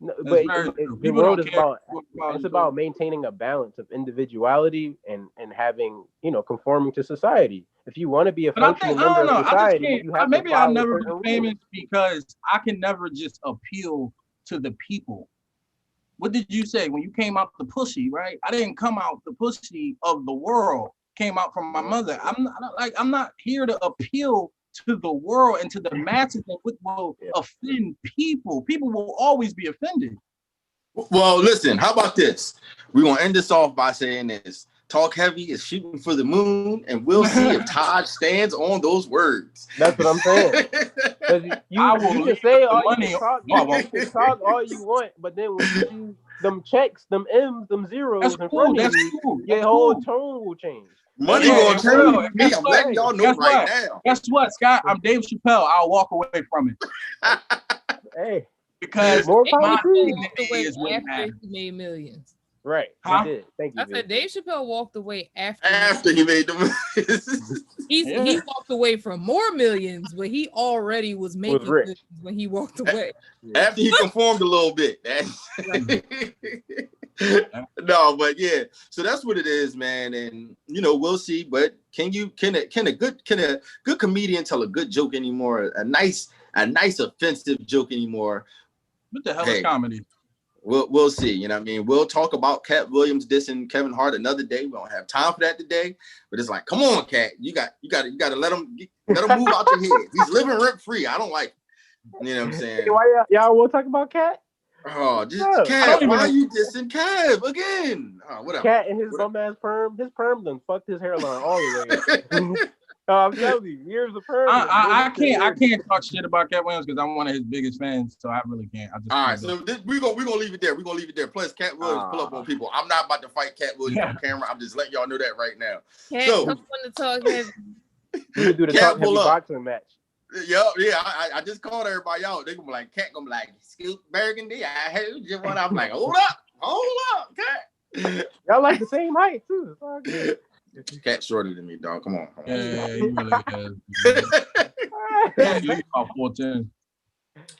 No, but the world is about maintaining a balance of individuality and having, conforming to society. If you want to be a functional member of society, you have maybe I'll never be famous because I can never just appeal to the people. What did you say when you came out the pussy, right? I didn't come out the pussy of the world. Came out from my mother. I'm not here to appeal to the world and to the masses that will offend people. People will always be offended. Well, listen, how about this? We're going to end this off by saying this. Talk Heavy is shooting for the moon, and we'll see if Todd stands on those words. That's what I'm saying. You can say all you can talk all you want, but then when you do them checks, them M's, them zeros in front of you, your whole tone will change. Money gonna change me. I'm letting y'all know right now. Guess what, Scott? I'm Dave Chappelle. I'll walk away from it. Hey, because more my dignity is what matters. He made millions. Right. Huh? He did. Thank you. I said Dave Chappelle walked away after he made the millions. He walked away from more millions, but he already was making millions when he walked away. After he conformed a little bit. No, but yeah. So that's what it is, man. And we'll see. But can a good comedian tell a good joke anymore? A nice offensive joke anymore? What the hell is comedy? We'll see. You know what I mean? We'll talk about Cat Williams dissing Kevin Hart another day. We don't have time for that today. But it's like, come on, Cat. You got to let him move out your head. He's living rent free. I don't like it. You know what I'm saying? Why y'all want to talk about Cat? Oh, just Kev. Why are you dissing Kev again? Oh, whatever. Cat and his bum ass perm. His perm done fucked his hairline all the way. I'm telling you, years of perm. I can't talk shit about Cat Williams because I'm one of his biggest fans, so I really can't. All right, so we're gonna leave it there. We're gonna leave it there. Plus, Cat Williams pull up on people. I'm not about to fight Cat Williams on camera. I'm just letting y'all know that right now. Cat, so, come on to talk heavy. We do the Talk Heavy boxing match. Yeah. I just called everybody out. They gonna be like, Cat gonna be like, Scoop Burgundy. I hate you. I'm like, hold up, Cat. Y'all like the same height too. It's all good. Cat shorter than me, dog. Come on. Yeah, he really is. He's about 4'10".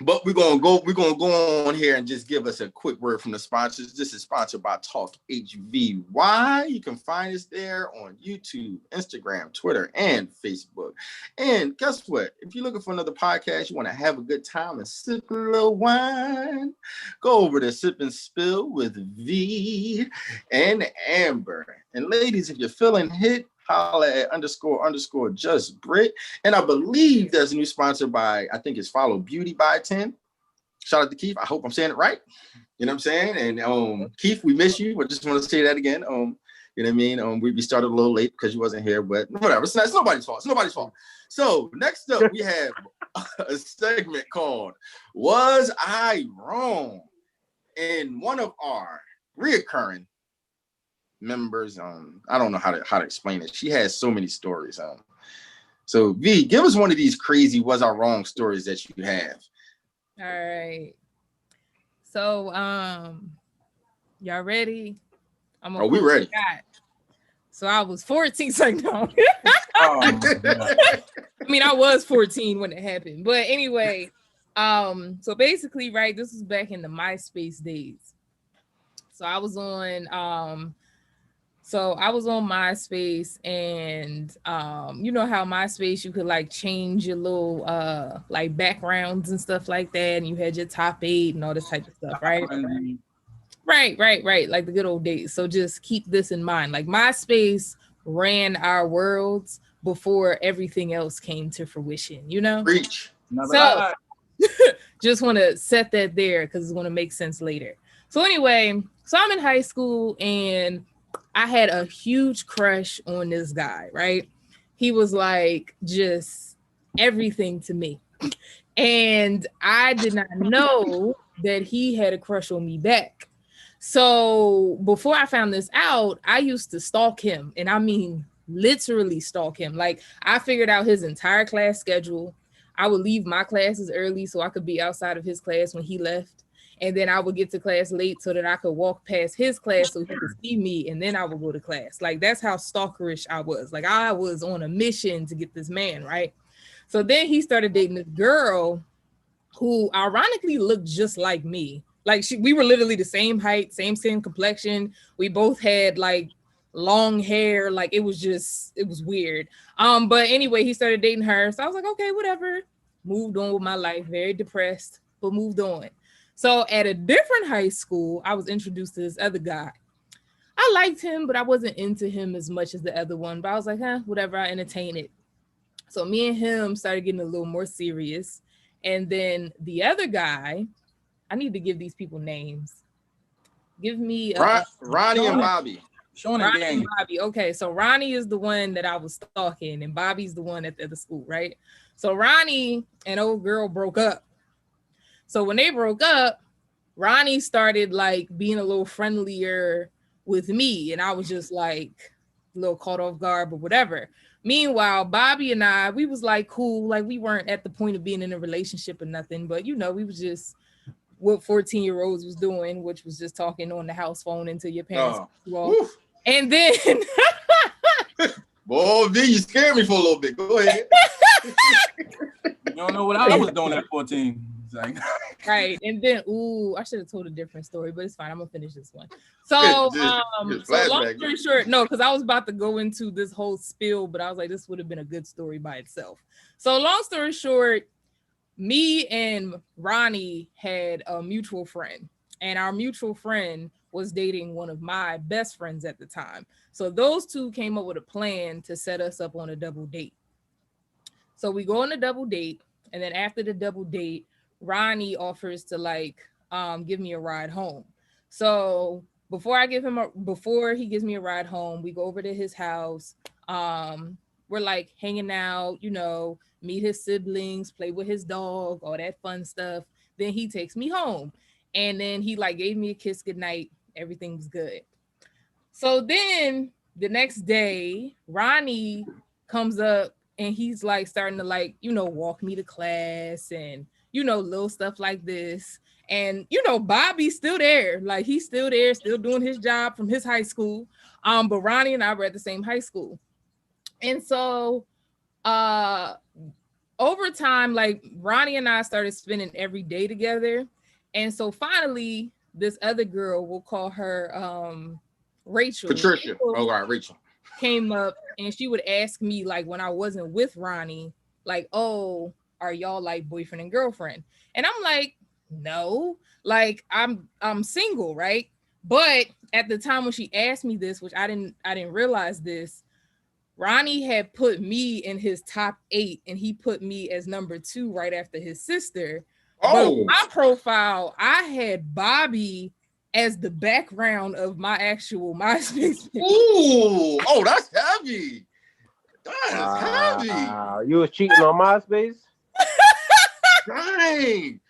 But we're gonna go on here and just give us a quick word from the sponsors. This is sponsored by Talk HVY. You can find us there on YouTube, Instagram, Twitter, and Facebook. And guess what? If you're looking for another podcast, you want to have a good time and sip a little wine, go over to Sip and Spill with V and Amber. And ladies, if you're feeling hit, Holla at _ just Brit. And I believe there's a new sponsor by, I think it's Follow Beauty by 10. Shout out to Keith. I hope I'm saying it right. You know what I'm saying? And Keith, we miss you. I just want to say that again. You know what I mean? We started a little late because you wasn't here, but whatever. It's nobody's fault. It's nobody's fault. So next up, we have a segment called Was I Wrong? And one of our reoccurring members, I don't know how to explain it. She has so many stories. So V, give us one of these crazy Was I Wrong stories that you have. All right. So y'all ready? We ready? So I was 14, so no. I mean, I was 14 when it happened. But anyway, so basically, right, this was back in the MySpace days. So I was on MySpace, and you know how MySpace you could like change your little like backgrounds and stuff like that, and you had your top 8 and all this type of stuff, right? Right. Like the good old days. So just keep this in mind. Like MySpace ran our worlds before everything else came to fruition, you know? Reach. So just want to set that there because it's going to make sense later. So anyway, so I'm in high school and I had a huge crush on this guy, right? He was like just everything to me. And I did not know that he had a crush on me back. So before I found this out, I used to stalk him. And I mean, literally stalk him. Like I figured out his entire class schedule. I would leave my classes early so I could be outside of his class when he left. And then I would get to class late so that I could walk past his class so he could see me. And then I would go to class. Like that's how stalkerish I was. Like I was on a mission to get this man, right? So then he started dating this girl who ironically looked just like me. Like we were literally the same height, same complexion. We both had like long hair. Like it was weird. But anyway, he started dating her. So I was like, okay, whatever. Moved on with my life, very depressed, but moved on. So at a different high school, I was introduced to this other guy. I liked him, but I wasn't into him as much as the other one. But I was like, whatever, I entertain it. So me and him started getting a little more serious. And then the other guy, I need to give these people names. Give me Ronnie and Bobby. Ronnie and Bobby. Okay, so Ronnie is the one that I was stalking, and Bobby's the one at the school, right? So Ronnie and old girl broke up. So when they broke up, Ronnie started like being a little friendlier with me, and I was just like a little caught off guard, but whatever. Meanwhile, Bobby and I, we was like cool, like we weren't at the point of being in a relationship or nothing, but you know, we was just what 14-year-olds was doing, which was just talking on the house phone until your parents and then boy, V, you scared me for a little bit. Go ahead. You don't know what I was doing at 14. Like... Right. And then I should have told a different story, but it's fine. I'm gonna finish this one. So long story short, no, because I was about to go into this whole spiel, but I was like, this would have been a good story by itself. So long story short, me and Ronnie had a mutual friend, and our mutual friend was dating one of my best friends at the time. So those two came up with a plan to set us up on a double date. So we go on a double date, and then after the double date, Ronnie offers to like give me a ride home. So before he gives me a ride home, we go over to his house. We're like hanging out, you know, meet his siblings, play with his dog, all that fun stuff. Then he takes me home, and then he like gave me a kiss goodnight. Everything was good. So then the next day, Ronnie comes up and he's like starting to like, you know, walk me to class and, you know, little stuff like this. And, you know, Bobby's still there. Like he's still there, still doing his job from his high school. But Ronnie and I were at the same high school. And so over time, like Ronnie and I started spending every day together. And so finally, this other girl, we'll call her Rachel. Patricia. Rachel. Came up and she would ask me like when I wasn't with Ronnie, like, oh, are y'all like boyfriend and girlfriend? And I'm like, no, like I'm single, right? But at the time when she asked me this, which I didn't realize this, Ronnie had put me in his top 8, and he put me as number 2 right after his sister. But my profile, I had Bobby as the background of my actual MySpace. Ooh, oh, that's heavy. That is heavy. You was cheating on MySpace? Dang.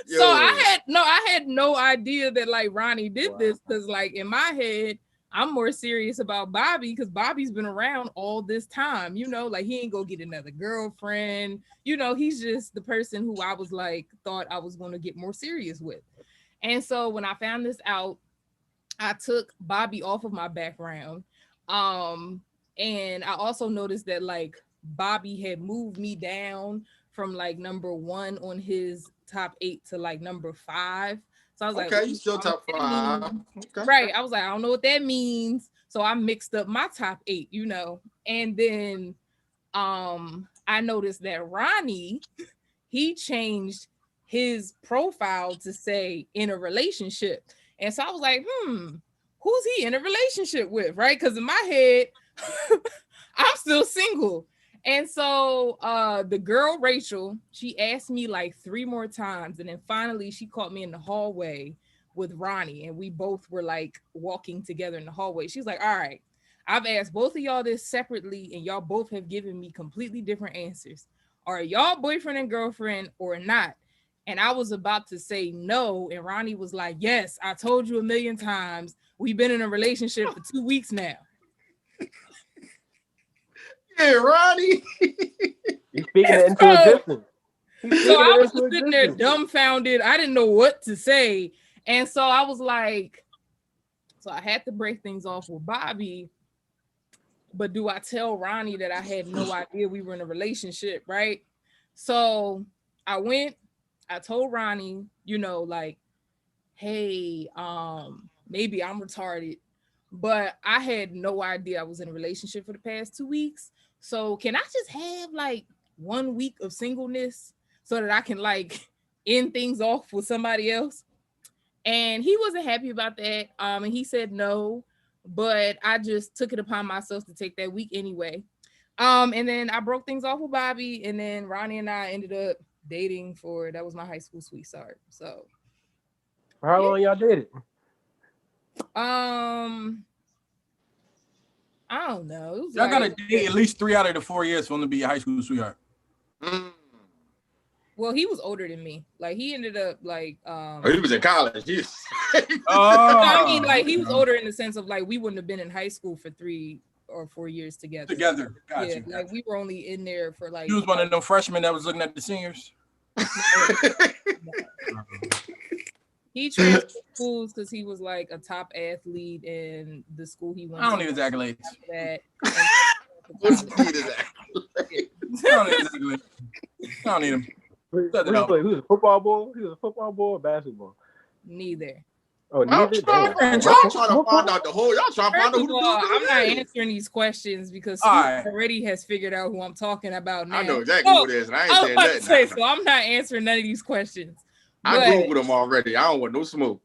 So I had no idea that like Ronnie did this, because like in my head, I'm more serious about Bobby because Bobby's been around all this time, you know, like he ain't gonna get another girlfriend, you know, he's just the person who I was like, thought I was gonna get more serious with. And so when I found this out, I took Bobby off of my background. And I also noticed that like Bobby had moved me down from like number 1 on his top 8 to like number 5. So I was like, okay, you still top 5. Okay. Right. I was like, I don't know what that means. So I mixed up my top 8, you know. And then I noticed that Ronnie, he changed his profile to say in a relationship. And so I was like, who's he in a relationship with? Right? Because in my head, I'm still single. And so the girl, Rachel, she asked me like 3 more times. And then finally she caught me in the hallway with Ronnie. And we both were like walking together in the hallway. She's like, all right, I've asked both of y'all this separately and y'all both have given me completely different answers. Are y'all boyfriend and girlfriend or not? And I was about to say no. And Ronnie was like, yes, I told you 1,000,000 times. We've been in a relationship for 2 weeks now. Yeah, Ronnie. He's speaking it into existence. So I was just sitting there dumbfounded. I didn't know what to say. And so I was like, so I had to break things off with Bobby. But do I tell Ronnie that I had no idea we were in a relationship, right? So I told Ronnie, you know, like, hey, maybe I'm retarded, but I had no idea I was in a relationship for the past 2 weeks. So can I just have like 1 week of singleness so that I can like end things off with somebody else? And he wasn't happy about that. And he said no, but I just took it upon myself to take that week anyway. And then I broke things off with Bobby, and then Ronnie and I ended up dating that was my high school sweetheart. So how long y'all dated? I don't know. Y'all gotta date at least 3 out of the 4 years for him to be a high school sweetheart. Well, he was older than me. Like he ended up like he was in college. I mean, like he was older in the sense of like we wouldn't have been in high school for 3 or 4 years together. Gotcha. Like we were only in there for like. He was one of them freshmen that was looking at the seniors. He transferred schools because he was like a top athlete in the school he went to. I don't need his accolades. That. I don't need him. He was a football boy? He was a football boy or basketball? Neither. Oh, neither. Y'all trying to find out who I'm not answering these questions because Scoop already has figured out who I'm talking about now. I know exactly who it is, and I ain't saying nothing. So I'm not answering none of these questions. I Googled them already. I don't want no smoke.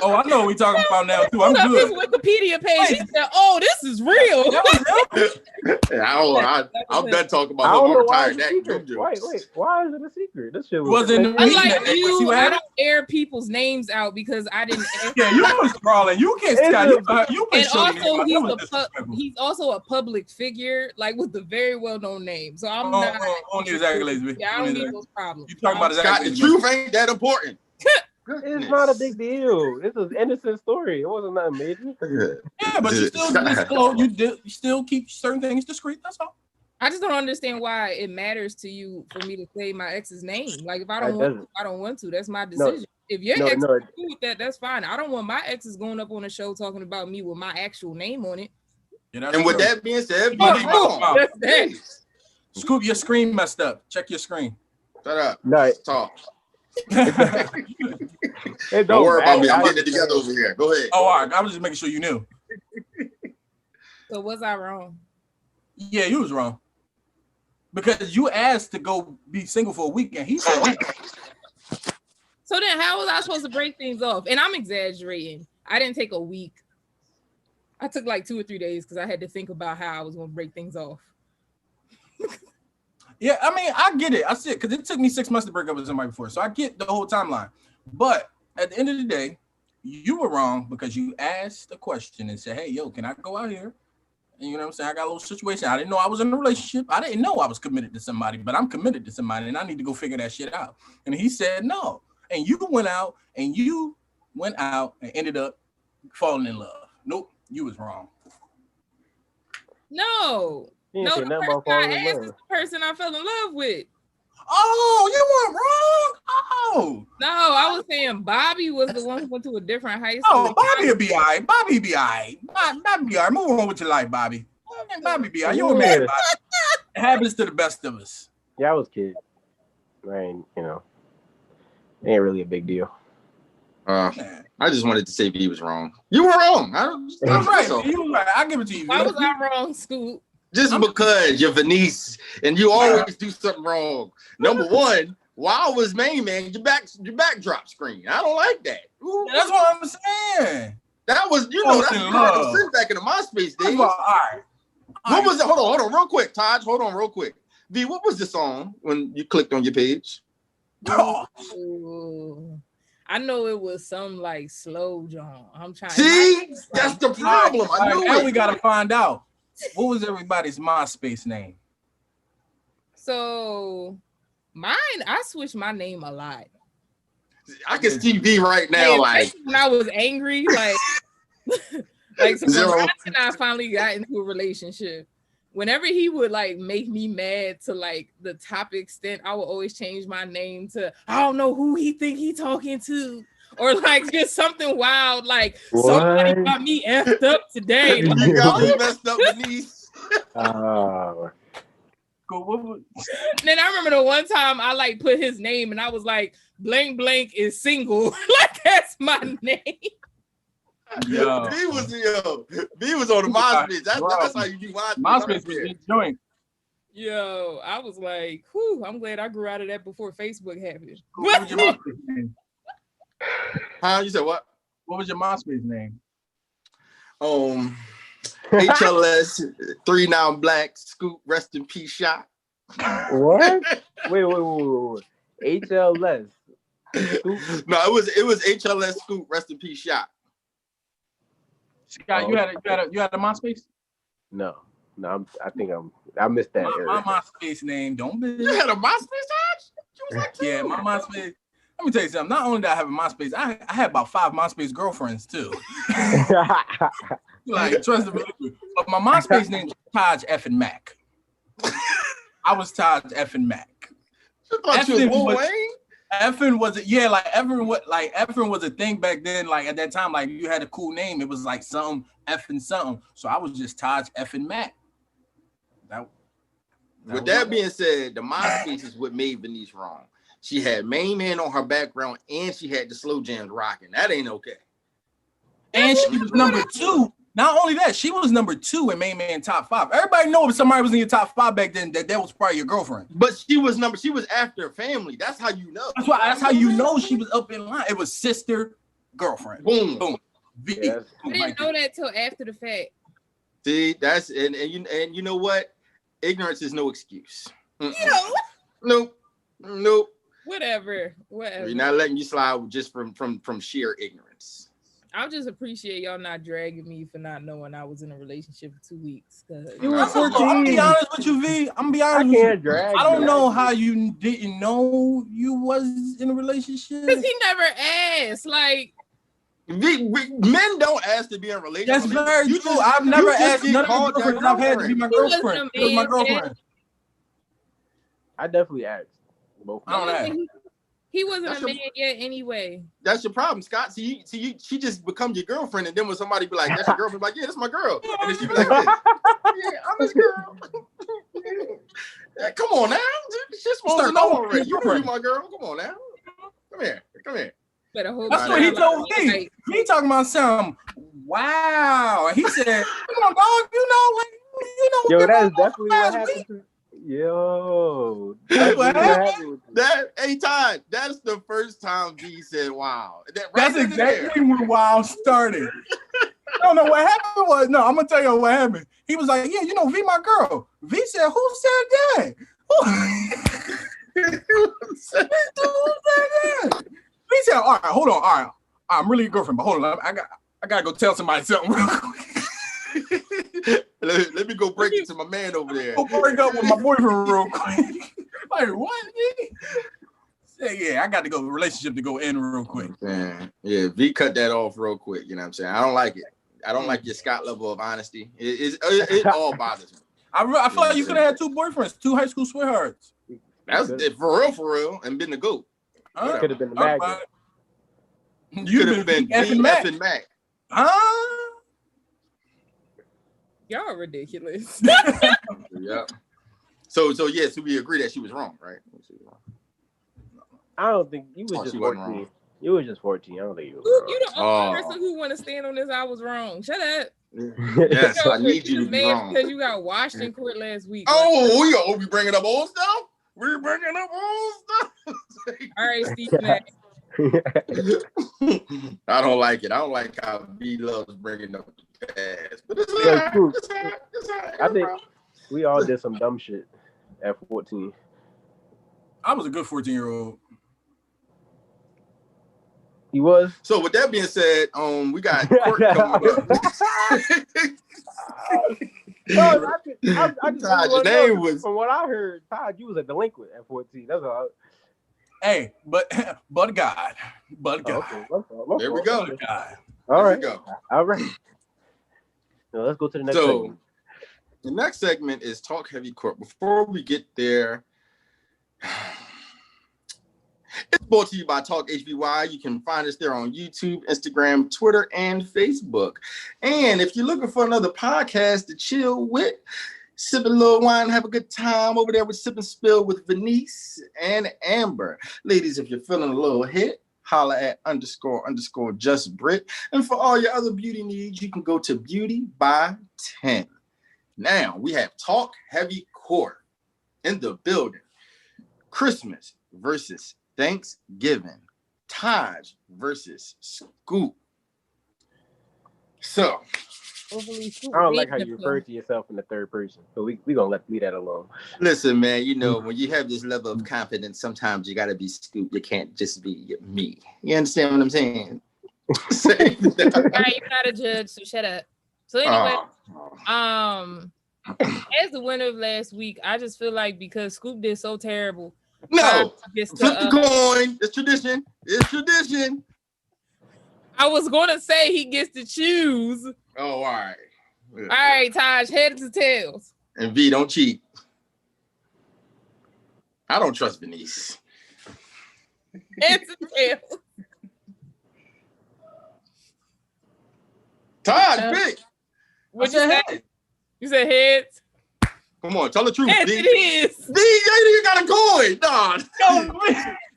Oh, I know what we talking about now too. I'm good. His Wikipedia page. He said, "Oh, this is real." I'm done talking about him. I'm retired. Wait, why is it a secret? This shit wasn't. Unlike you, I don't air people's names out because I didn't. Yeah, you was crawling. You can't. And also, he's also a public figure, like with a very well-known name. So I'm not. I don't need his accolades. Yeah, I don't need those problems. You talking about his accolades? The truth ain't that important. It's not a big deal. It's an innocent story. It wasn't nothing major. Yeah, but you still disclose. You still keep certain things discreet. That's all. I just don't understand why it matters to you for me to say my ex's name. Like if I don't want to, I don't want to. That's my decision. No, if your ex is cool with that, that's fine. I don't want my exes going up on a show talking about me with my actual name on it. Yeah, and with that being said, Scoop, your screen messed up. Check your screen. Shut up. No, talk. Don't worry about me. I'm getting it together over here. Go ahead. Oh, all right. I was just making sure you knew. So was I wrong? Yeah, you was wrong. Because you asked to go be single for a week, and he said. So then, how was I supposed to break things off? And I'm exaggerating. I didn't take a week. I took like 2 or 3 days because I had to think about how I was gonna break things off. Yeah, I mean, I get it. I see it because it took me 6 months to break up with somebody before, so I get the whole timeline. But at the end of the day, you were wrong because you asked the question and said, "Hey, yo, can I go out here?" And you know what I'm saying? I got a little situation. I didn't know I was in a relationship. I didn't know I was committed to somebody, but I'm committed to somebody, and I need to go figure that shit out. And he said no. And you went out and ended up falling in love. Nope, you was wrong. No. No, the person I asked is the person I fell in love with. Oh, you weren't wrong. Oh. No, I was saying Bobby was the one who went to a different high school. Oh, Bobby will be all right. Bobby be all right. Bobby be all right. Move on with your life, Bobby. Bobby be all right. You were mad, Bobby. It happens to the best of us. Yeah, I was a kid. I ain't, it ain't really a big deal. I just wanted to say V was wrong. You were wrong. I'm right. You were right. I'll give it to you. Why was I wrong, Scoop? Just because you're Venice and you always do something wrong. Number one, why was main man your backdrop screen? I don't like that. Ooh, that's what I'm saying. That was, that's sitting back in the MySpace days. All right. What was it? Hold on, real quick, Taj. Hold on, real quick. V, what was the song when you clicked on your page? Ooh. I know it was some like slow John. I'm trying. See, that's the problem. I knew it. And we gotta find out what was everybody's MySpace name. So mine, I switched my name a lot. I can see V right now, like when I was angry, like like so when I finally got into a relationship. Whenever he would like make me mad to like the top extent, I would always change my name to I don't know who he think he talking to, or like just something wild, like somebody got me effed up today. Like, you got me messed up, Denise. Then I remember the one time I like put his name and I was like, blank blank is single. Like that's my name. Yo. B was on the MySpace. That's how you do MySpace was his joint. Yo, I was like, whew, I'm glad I grew out of that before Facebook happened. What was your MySpace name? Huh? You said what? What was your MySpace name? HLS 3 now Black Scoop, rest in peace shot. What? Wait. HLS. Scoop? No, it was HLS Scoop, rest in peace shot. Scott, you had a MySpace? No, I missed that my MySpace name. Don't be. You had a MySpace? Yeah, my MySpace. Let me tell you something. Not only did I have a MySpace, I had about 5 MySpace girlfriends too. Like, trust me. But my MySpace name was Taj Effin Mac. I was Taj Effin Mac. Effin was Effin was a thing back then. Like at that time, like you had a cool name. It was like some Effin something. So I was just Taj Effin Mac. With that being said, the MySpace is what made Venice wrong. She had Main Man on her background and she had the slow jams rocking. That ain't okay. And she was number 2. Not only that, she was number 2 in Main Man top 5. Everybody know if somebody was in your top 5 back then, that was probably your girlfriend. But she was after family. That's how you know. That's how you know she was up in line. It was sister, girlfriend. Boom. Yes. I didn't know that till after the fact. See, that's and you know what? Ignorance is no excuse. Nope. Whatever. We're not letting you slide just from sheer ignorance. I just appreciate y'all not dragging me for not knowing I was in a relationship for 2 weeks. You were 14. I'm gonna be honest with you, V. I'm gonna be honest with you. I don't know how you didn't know you was in a relationship. Because he never asked. Like, men don't ask to be in a relationship. That's very true. I've never asked none of the girlfriends I've had to be my girlfriend. It was my girlfriend. I definitely asked. Both. I don't ask. He wasn't a man yet anyway. That's your problem, Scott. See, she just becomes your girlfriend, and then when somebody be like, "That's your girlfriend," like, "Yeah, that's my girl," and then she be like, "Yeah, I'm his girl." Yeah, come on now, she's supposed to know already. You my girl. Come on now, come here. That's what he told me. He talking about some. Wow, he said, "Come on, dog. Yo, that's definitely what happened. Yo, hey Todd, that's the first time V said wow. That's exactly when wow started. I don't know what happened was. No, I'm gonna tell you what happened. He was like, yeah, you know, V my girl. V said, who said that? Who said that? V said, all right, hold on. All right, I'm really your girlfriend, but hold on. I gotta go tell somebody something real quick. Let me go break it to my man over there. Go break up with my boyfriend real quick. Like, what? Yeah, I got to go. Relationship to go in real quick. Yeah, V cut that off real quick. You know what I'm saying? I don't like it. I don't like your Scott level of honesty. It all bothers me. I feel like you could have had 2 boyfriends, 2 high school sweethearts. That's it, for real, and been the GOAT. Could have been the magnet. You could have been B and Mac. Y'all are ridiculous. Yeah. So yes, we agree that she was wrong, right? I don't think you was just 14. You was just 14. I don't think you was wrong. You the only person who want to stand on this. I was wrong. Shut up. Yes, I need you to be wrong. Because you got washed in court last week. Oh, we bringing up old stuff? We're bringing up old stuff. All right, Steve Mac. I don't like it. I don't like how B loves bringing up the past. But it's all right. It's all right. I think we all did some dumb shit at 14. I was a good 14-year-old. He was. So with that being said, we got court coming up. From what I heard, Todd, you was a delinquent at 14. That's all. Hey, but God. Okay. There we go. God. All right. Now let's go to the next segment. The next segment is Talk Heavy Court. Before we get there, it's brought to you by Talk HBY. You can find us there on YouTube, Instagram, Twitter, and Facebook. And if you're looking for another podcast to chill with, sip a little wine, have a good time over there with Sip and Spill with Venice and Amber. Ladies, if you're feeling a little hit, holla at _ just Brit. And for all your other beauty needs, you can go to Beauty by 10. Now we have Talk Heavy Court in the building. Christmas versus Thanksgiving. Taj versus Scoop. So I don't like how you refer to yourself in the third person, but we gonna leave that alone. Listen, man, you know, when you have this level of confidence, sometimes you gotta be Scoop. You can't just be me. You understand what I'm saying? All right, you're not a judge, so shut up. So anyway, as the winner of last week, I just feel like because Scoop did so terrible. No, flip the coin. It's tradition. It's tradition. I was gonna say he gets to choose. Oh, all right. All right, Taj, heads or tails. And V, don't cheat. I don't trust Venice. Heads or tails. Taj, pick. What you say? You said heads. Come on, tell the truth. Yes, V. it is. V, you got a coin. Nah.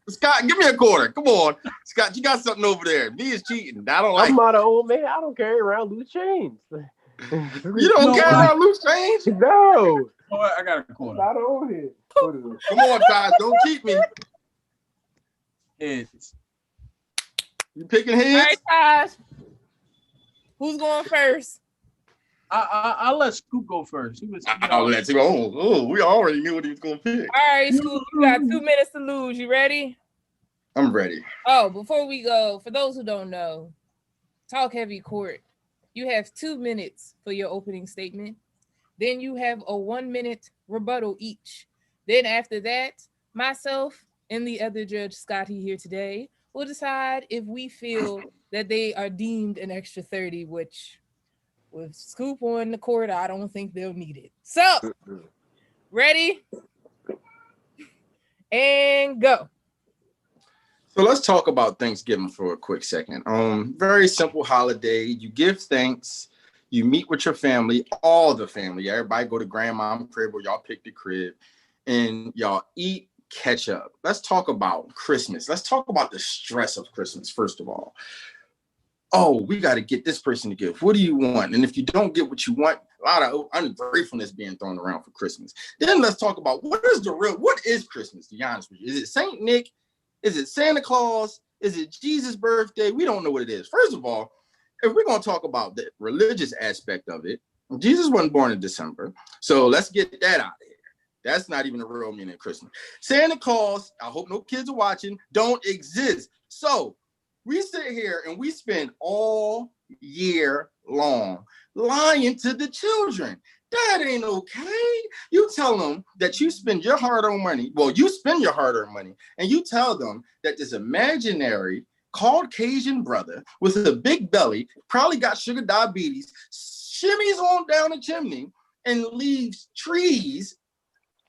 Scott, give me a quarter. Come on. Scott, you got something over there. V is cheating. I don't like it. I'm not an old man. I don't carry around loose chains. You don't carry around loose chains? No. Oh, I got a quarter. Not old head. Come on, Taj. Don't cheat me. Heads. You picking heads? All right, Taj. Who's going first? I'll let Scoop go first. I'll let you go. Oh, we already knew what he was going to pick. All right, Scoop, you got 2 minutes to lose. You ready? I'm ready. Oh, before we go, for those who don't know, Talk Heavy Court, you have 2 minutes for your opening statement. Then you have a 1-minute rebuttal each. Then after that, myself and the other judge, Scotty, here today, will decide if we feel that they are deemed an extra 30, which with Scoop on the court, I don't think they'll need it. So, ready? And go. So let's talk about Thanksgiving for a quick second. Very simple holiday. You give thanks. You meet with your family, all the family. Everybody go to grandma's crib or y'all pick the crib and y'all eat, catch up. Let's talk about Christmas. Let's talk about the stress of Christmas, first of all. Oh, we got to get this person to give. What do you want? And if you don't get what you want, a lot of ungratefulness being thrown around for Christmas. Then let's talk about what is Christmas, to be honest with you? Is it Saint Nick? Is it Santa Claus? Is it Jesus' birthday? We don't know what it is. First of all, if we're going to talk about the religious aspect of it, Jesus wasn't born in December. So let's get that out of here. That's not even the real meaning of Christmas. Santa Claus, I hope no kids are watching, don't exist. So we sit here and we spend all year long lying to the children. That ain't okay. You tell them that you spend your hard-earned money. Well, you spend your hard-earned money, and you tell them that this imaginary Caucasian brother with a big belly, probably got sugar diabetes, shimmies on down the chimney and leaves gifts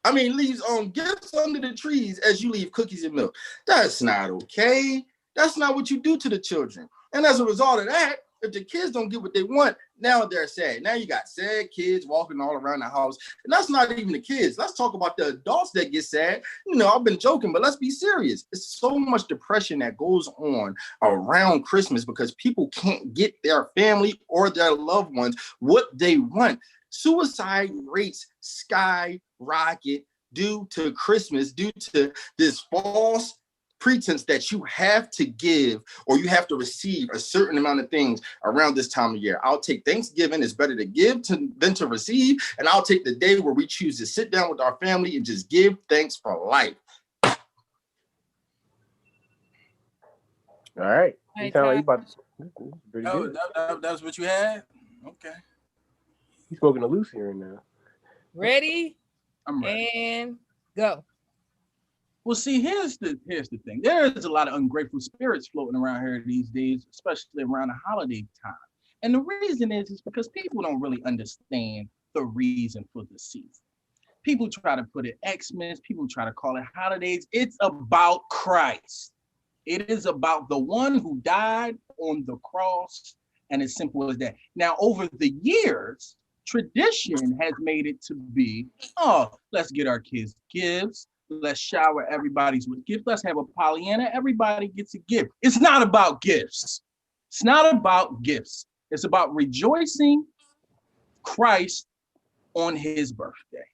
under the trees as you leave cookies and milk. That's not okay. That's not what you do to the children. And as a result of that, if the kids don't get what they want, now they're sad. Now you got sad kids walking all around the house. And that's not even the kids. Let's talk about the adults that get sad. You know, I've been joking, but let's be serious. It's so much depression that goes on around Christmas because people can't get their family or their loved ones what they want. Suicide rates skyrocket due to Christmas, due to this false pretense that you have to give or you have to receive a certain amount of things around this time of year. I'll take Thanksgiving. It's better to give than to receive. And I'll take the day where we choose to sit down with our family and just give thanks for life. All right. You sound like you about to... That's what you had? Okay. He's smoking a loose here and now. Ready? I'm ready. And go. Well, see, here's the thing. There is a lot of ungrateful spirits floating around here these days, especially around the holiday time. And the reason is because people don't really understand the reason for the season. People try to put it Xmas, people try to call it holidays. It's about Christ. It is about the one who died on the cross, and as simple as that. Now, over the years, tradition has made it to be, let's get our kids gifts. Let's shower everybody's with gifts. Let's have a Pollyanna. Everybody gets a gift. It's not about gifts. It's not about gifts. It's about rejoicing Christ on his birthday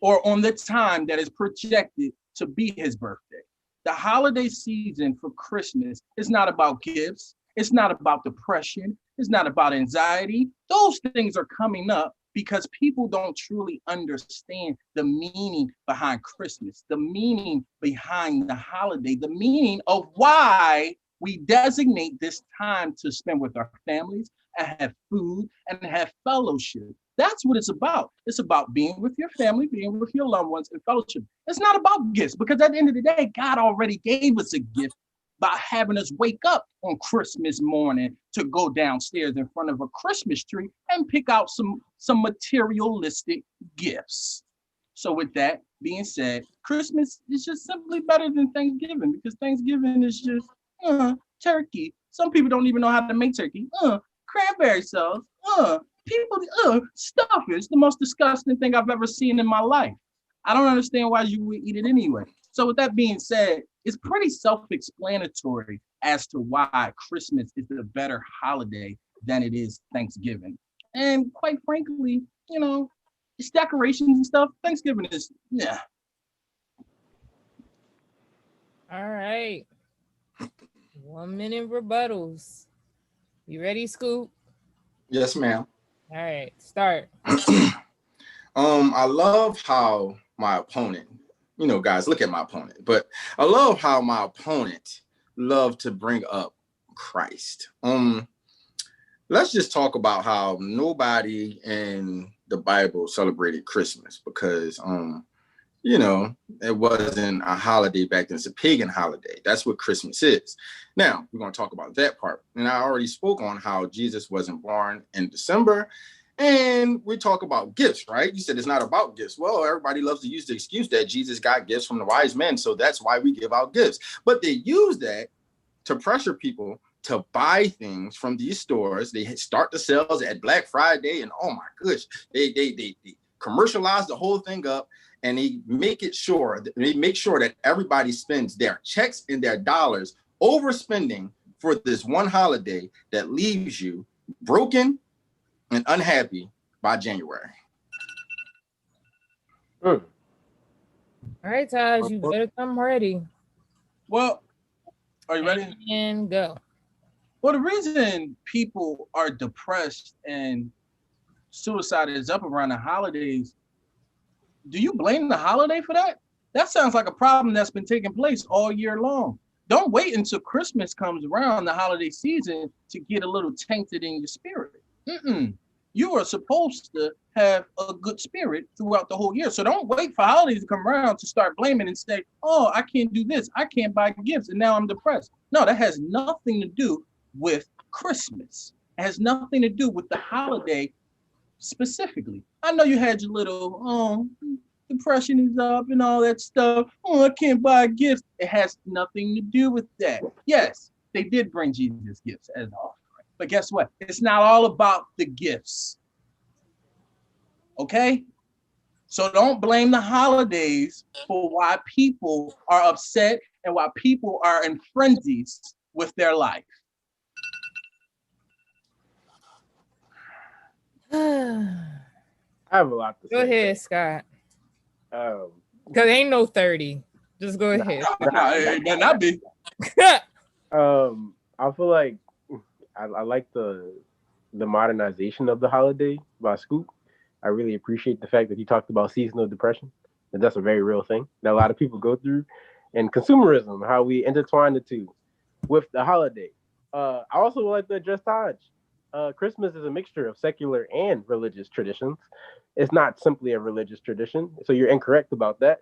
or on the time that is projected to be his birthday. The holiday season for Christmas is not about gifts. It's not about depression. It's not about anxiety. Those things are coming up because people don't truly understand the meaning behind Christmas, the meaning behind the holiday, the meaning of why we designate this time to spend with our families and have food and have fellowship. That's what it's about. It's about being with your family, being with your loved ones, and fellowship. It's not about gifts, because at the end of the day, God already gave us a gift by having us wake up on Christmas morning to go downstairs in front of a Christmas tree and pick out some materialistic gifts. So with that being said, Christmas is just simply better than Thanksgiving, because Thanksgiving is just turkey. Some people don't even know how to make turkey. Cranberry sauce. Stuff is the most disgusting thing I've ever seen in my life. I don't understand why you would eat it anyway. So with that being said, it's pretty self-explanatory as to why Christmas is the better holiday than it is Thanksgiving. And quite frankly, it's decorations and stuff. Thanksgiving is, yeah. All right. 1 minute rebuttals. You ready, Scoop? Yes, ma'am. All right, start. I love how my opponent, guys, look at my opponent, but I love how my opponent loved to bring up Christ. Let's just talk about how nobody in the Bible celebrated Christmas because, it wasn't a holiday back then. It's a pagan holiday. That's what Christmas is. Now, we're going to talk about that part. And I already spoke on how Jesus wasn't born in December. And we talk about gifts, right? You said it's not about gifts. Well, everybody loves to use the excuse that Jesus got gifts from the wise men, so that's why we give out gifts. But they use that to pressure people to buy things from these stores. They start the sales at Black Friday, and oh my gosh, they commercialize the whole thing up, and they make sure that everybody spends their checks and their dollars overspending for this one holiday that leaves you broken and unhappy by January. All right, Taj, you better come ready. Well, are you ready? And go. Well, the reason people are depressed and suicide is up around the holidays, do you blame the holiday for that? That sounds like a problem that's been taking place all year long. Don't wait until Christmas comes around, the holiday season, to get a little tainted in your spirit. Mm-mm. You are supposed to have a good spirit throughout the whole year. So don't wait for holidays to come around to start blaming and say, oh, I can't do this. I can't buy gifts. And now I'm depressed. No, that has nothing to do with Christmas. It has nothing to do with the holiday specifically. I know you had your little, depression is up and all that stuff. Oh, I can't buy gifts. It has nothing to do with that. Yes, they did bring Jesus gifts as an offering. But guess what? It's not all about the gifts. Okay? So don't blame the holidays for why people are upset and why people are in frenzies with their life. I have a lot to say. Go ahead, Scott. Because ain't no 30. Just go ahead. It better not be. I feel like I like the modernization of the holiday by Scoop. I really appreciate the fact that he talked about seasonal depression. And that's a very real thing that a lot of people go through. And consumerism, how we intertwine the two with the holiday. I also would like to address Taj. Christmas is a mixture of secular and religious traditions. It's not simply a religious tradition, so you're incorrect about that.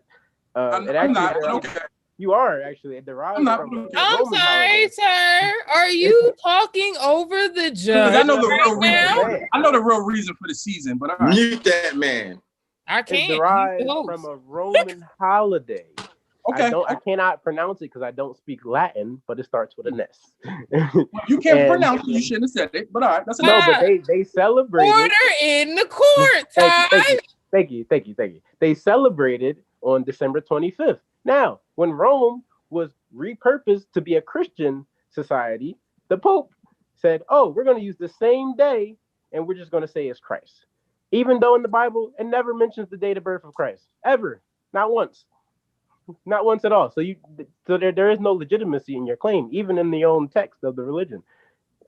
I'm not, but okay. You are actually. It derives from I'm sorry, sir. Are you talking over the judge? I know the real reason. I know the real reason for the season, but all right. Mute that man. I can't. It derives from a Roman holiday. Okay. I cannot pronounce it because I don't speak Latin, but it starts with an S. You can't pronounce it. You shouldn't have said it, but all right. That's no, but they celebrated. Order in the court, Ty. Thank you. They celebrated on December 25th. Now, when Rome was repurposed to be a Christian society, the Pope said, oh, we're going to use the same day, and we're just going to say it's Christ. Even though in the Bible, it never mentions the date of birth of Christ. Ever. Not once. Not once at all. So there is no legitimacy in your claim, even in the own text of the religion.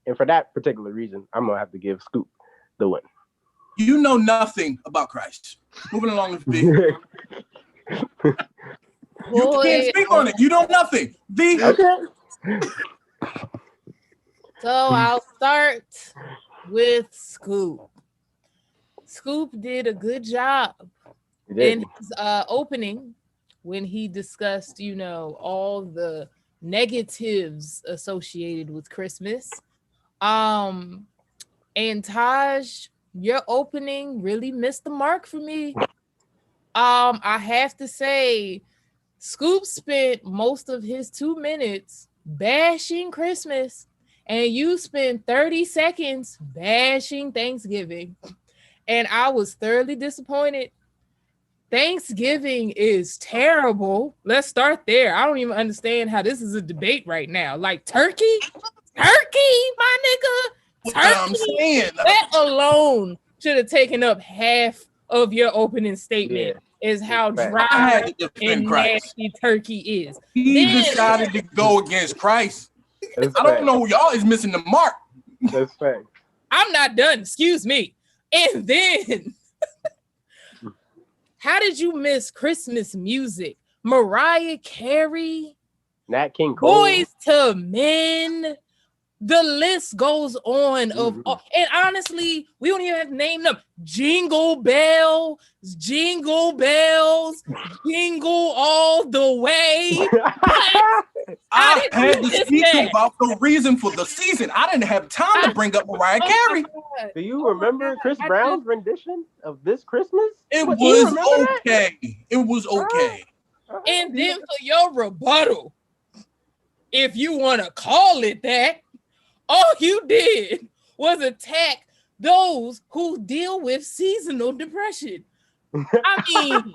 And for that particular reason, I'm going to have to give Scoop the win. You know nothing about Christ. Moving along with V. You can't speak on it. You know nothing. V. Okay. So I'll start with Scoop. Scoop did a good job in his opening when he discussed, all the negatives associated with Christmas. And Taj, your opening really missed the mark for me. I have to say, Scoop spent most of his 2 minutes bashing Christmas, and you spent 30 seconds bashing Thanksgiving. And I was thoroughly disappointed. Thanksgiving is terrible. Let's start there. I don't even understand how this is a debate right now. Like turkey, my nigga. Turkey, that alone should have taken up half of your opening statement. Is how dry and nasty turkey is. He decided to go against Christ. I don't know. Y'all is missing the mark. That's fact. I'm not done. Excuse me. And then, how did you miss Christmas music? Mariah Carey, Nat King Cole, Boys to Men. The list goes on and honestly, we don't even have to name them. Jingle bells, jingle all the way. I had to speak about the reason for the season. I didn't have time to bring up Mariah Carey. Do you remember Chris Brown's rendition of This Christmas? It was okay. It was okay. And then for your rebuttal, if you want to call it that, all you did was attack those who deal with seasonal depression. I mean,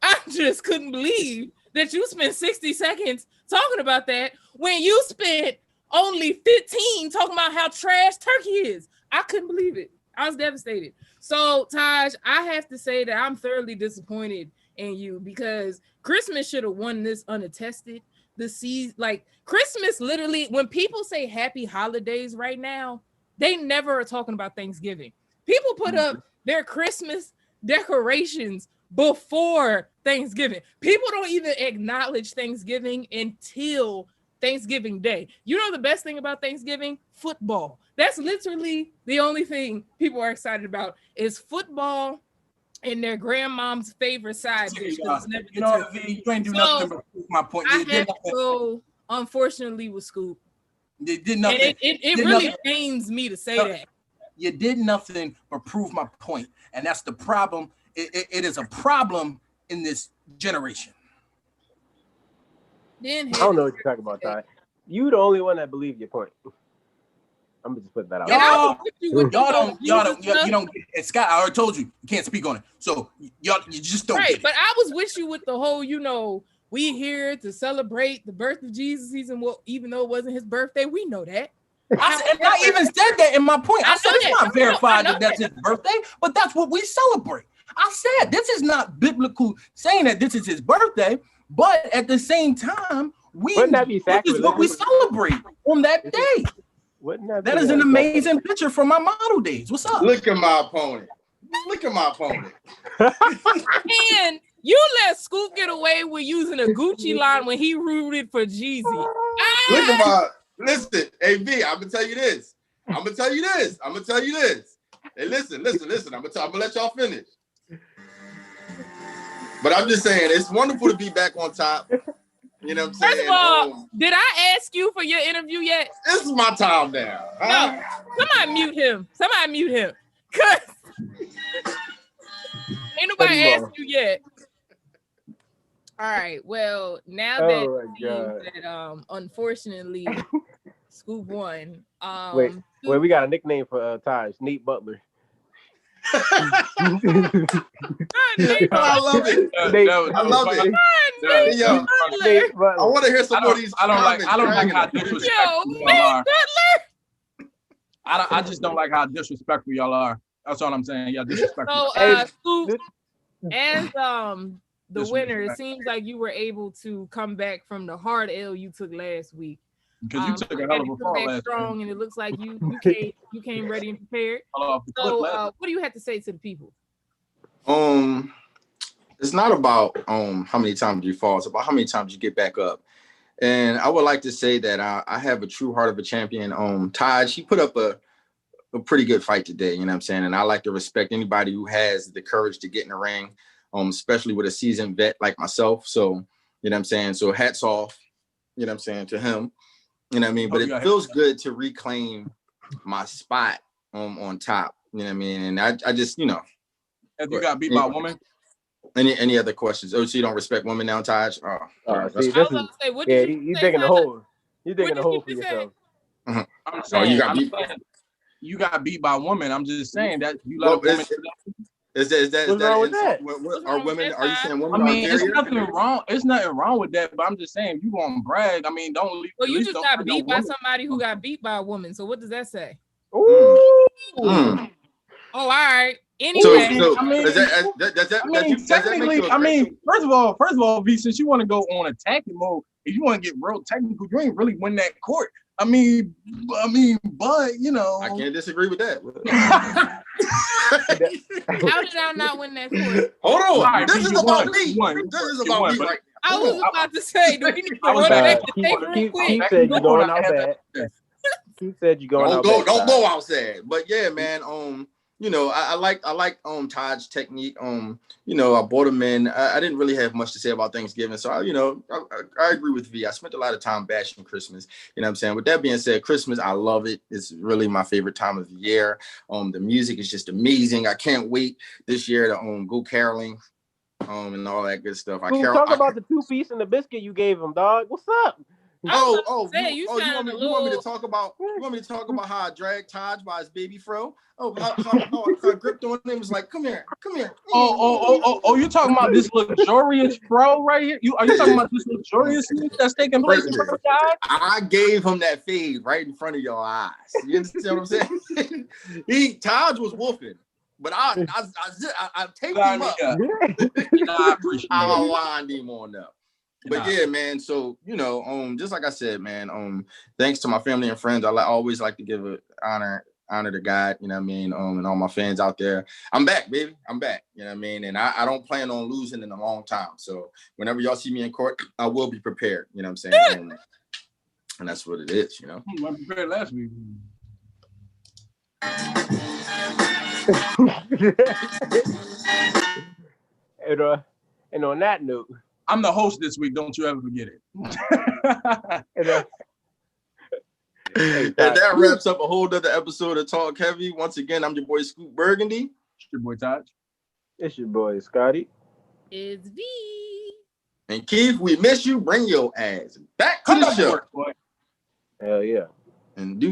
I just couldn't believe that you spent 60 seconds talking about that when you spent only 15 talking about how trash turkey is. I couldn't believe it. I was devastated. So, Taj, I have to say that I'm thoroughly disappointed in you because Christmas should have won this unattested. the season. Like Christmas, literally, when people say happy holidays right now, they never are talking about Thanksgiving. People put up their Christmas decorations before Thanksgiving. People don't even acknowledge Thanksgiving until Thanksgiving Day. You know the best thing about Thanksgiving? Football. That's literally the only thing people are excited about is football and their grandmom's favorite side dish. You ain't do nothing but prove my point. I have to go, unfortunately, with Scoop. You did nothing. And it really pains me to say that. You did nothing but prove my point, and that's the problem. It is a problem in this generation. I don't know what you're talking about, Ty. You the only one that believe your point. I'm gonna just put that out. Y'all don't get Scott, I already told you can't speak on it. So you just don't get it. But I was with you with the whole, we here to celebrate the birth of Jesus season. Well, even though it wasn't his birthday, we know that. I even said that in my point. I said it's not verified that that's his birthday, but that's what we celebrate. I said this is not biblical saying that this is his birthday, but at the same time, this is what we celebrate on that day. That is an amazing picture from my model days. What's up? Look at my opponent. And you let Scoop get away with using a Gucci line when he rooted for Jeezy. Look at listen, hey V, I'm gonna tell you this. Hey, listen. I'm gonna let y'all finish. But I'm just saying, it's wonderful to be back on top. You know what I'm saying? First of all, did I ask you for your interview yet? This is my time now. No, somebody mute him. Cause ain't nobody asked you yet. All right. Well, now that unfortunately Scoop won. Wait, we got a nickname for Taj, Nate Butler. I love it. I love it. I want to hear some of these. I don't like how disrespectful y'all are. I just don't like how disrespectful y'all are. That's all I'm saying. Y'all disrespectful. So, Scoop, as the winner, it seems like you were able to come back from the hard L you took last week. Because you took a hell of a fall last strong, week. And it looks like you came ready and prepared. So, what do you have to say to the people? It's not about how many times you fall; it's about how many times you get back up. And I would like to say that I have a true heart of a champion. Taj, he put up a pretty good fight today. You know what I'm saying? And I like to respect anybody who has the courage to get in the ring, especially with a seasoned vet like myself. So you know what I'm saying. So hats off. You know what I'm saying to him. You know what I mean? But it feels good to reclaim my spot on top. You know what I mean? And I just, Have you got beat by a woman? Any other questions? Oh, so you don't respect women now, Taj? See, you digging a hole. You digging a hole for yourself. I'm saying, you got beat by a woman. I'm just saying that you let a woman. What's wrong with that? Are women? Are you saying women? I mean, it's nothing wrong. It's nothing wrong with that. But I'm just saying, if you gonna brag, I mean, don't leave. Well, you just got beat by somebody who got beat by a woman. So what does that say? Ooh. Oh, all right. Anyway, first of all, V, since you want to go on attacking mode, if you want to get real technical, you ain't really win that court. I mean, but I can't disagree with that. How did I not win that court? Hold on, this is about me. This is about me right now. I was about to say, do we need to run back to take real quick? He said you're going out bad. He said you're going out bad. Don't go outside. But yeah, man. I like Taj's technique. I brought him in. I didn't really have much to say about Thanksgiving, so I agree with V. I spent a lot of time bashing Christmas. You know what I'm saying? With that being said, Christmas, I love it. It's really my favorite time of the year. The music is just amazing. I can't wait this year to go caroling, and all that good stuff. Talk about the 2-piece and the biscuit you gave him, dog. What's up? You want me to talk about how I dragged Taj by his baby fro? How I gripped on him, was like, come here. You talking about this luxurious fro right here? Are you talking about this luxuriousness that's taking place in front of Taj? I gave him that fade right in front of your eyes. You understand what I'm saying? Taj was wolfing, but I taped him up. I appreciate I lined him on up. But yeah, man. So just like I said, man. Thanks to my family and friends. I always like to give an honor to God. You know what I mean? And all my fans out there. I'm back, baby. I'm back. You know what I mean? And I don't plan on losing in a long time. So whenever y'all see me in court, I will be prepared. You know what I'm saying? And that's what it is. I prepared last week. And on that note, I'm the host this week. Don't you ever forget it. And that wraps up a whole other episode of Talk Heavy. Once again, I'm your boy Scoop Burgundy. It's your boy Taj. It's your boy Scotty. It's V. And Keith, we miss you. Bring your ass back to the show. Boy. Hell yeah. And do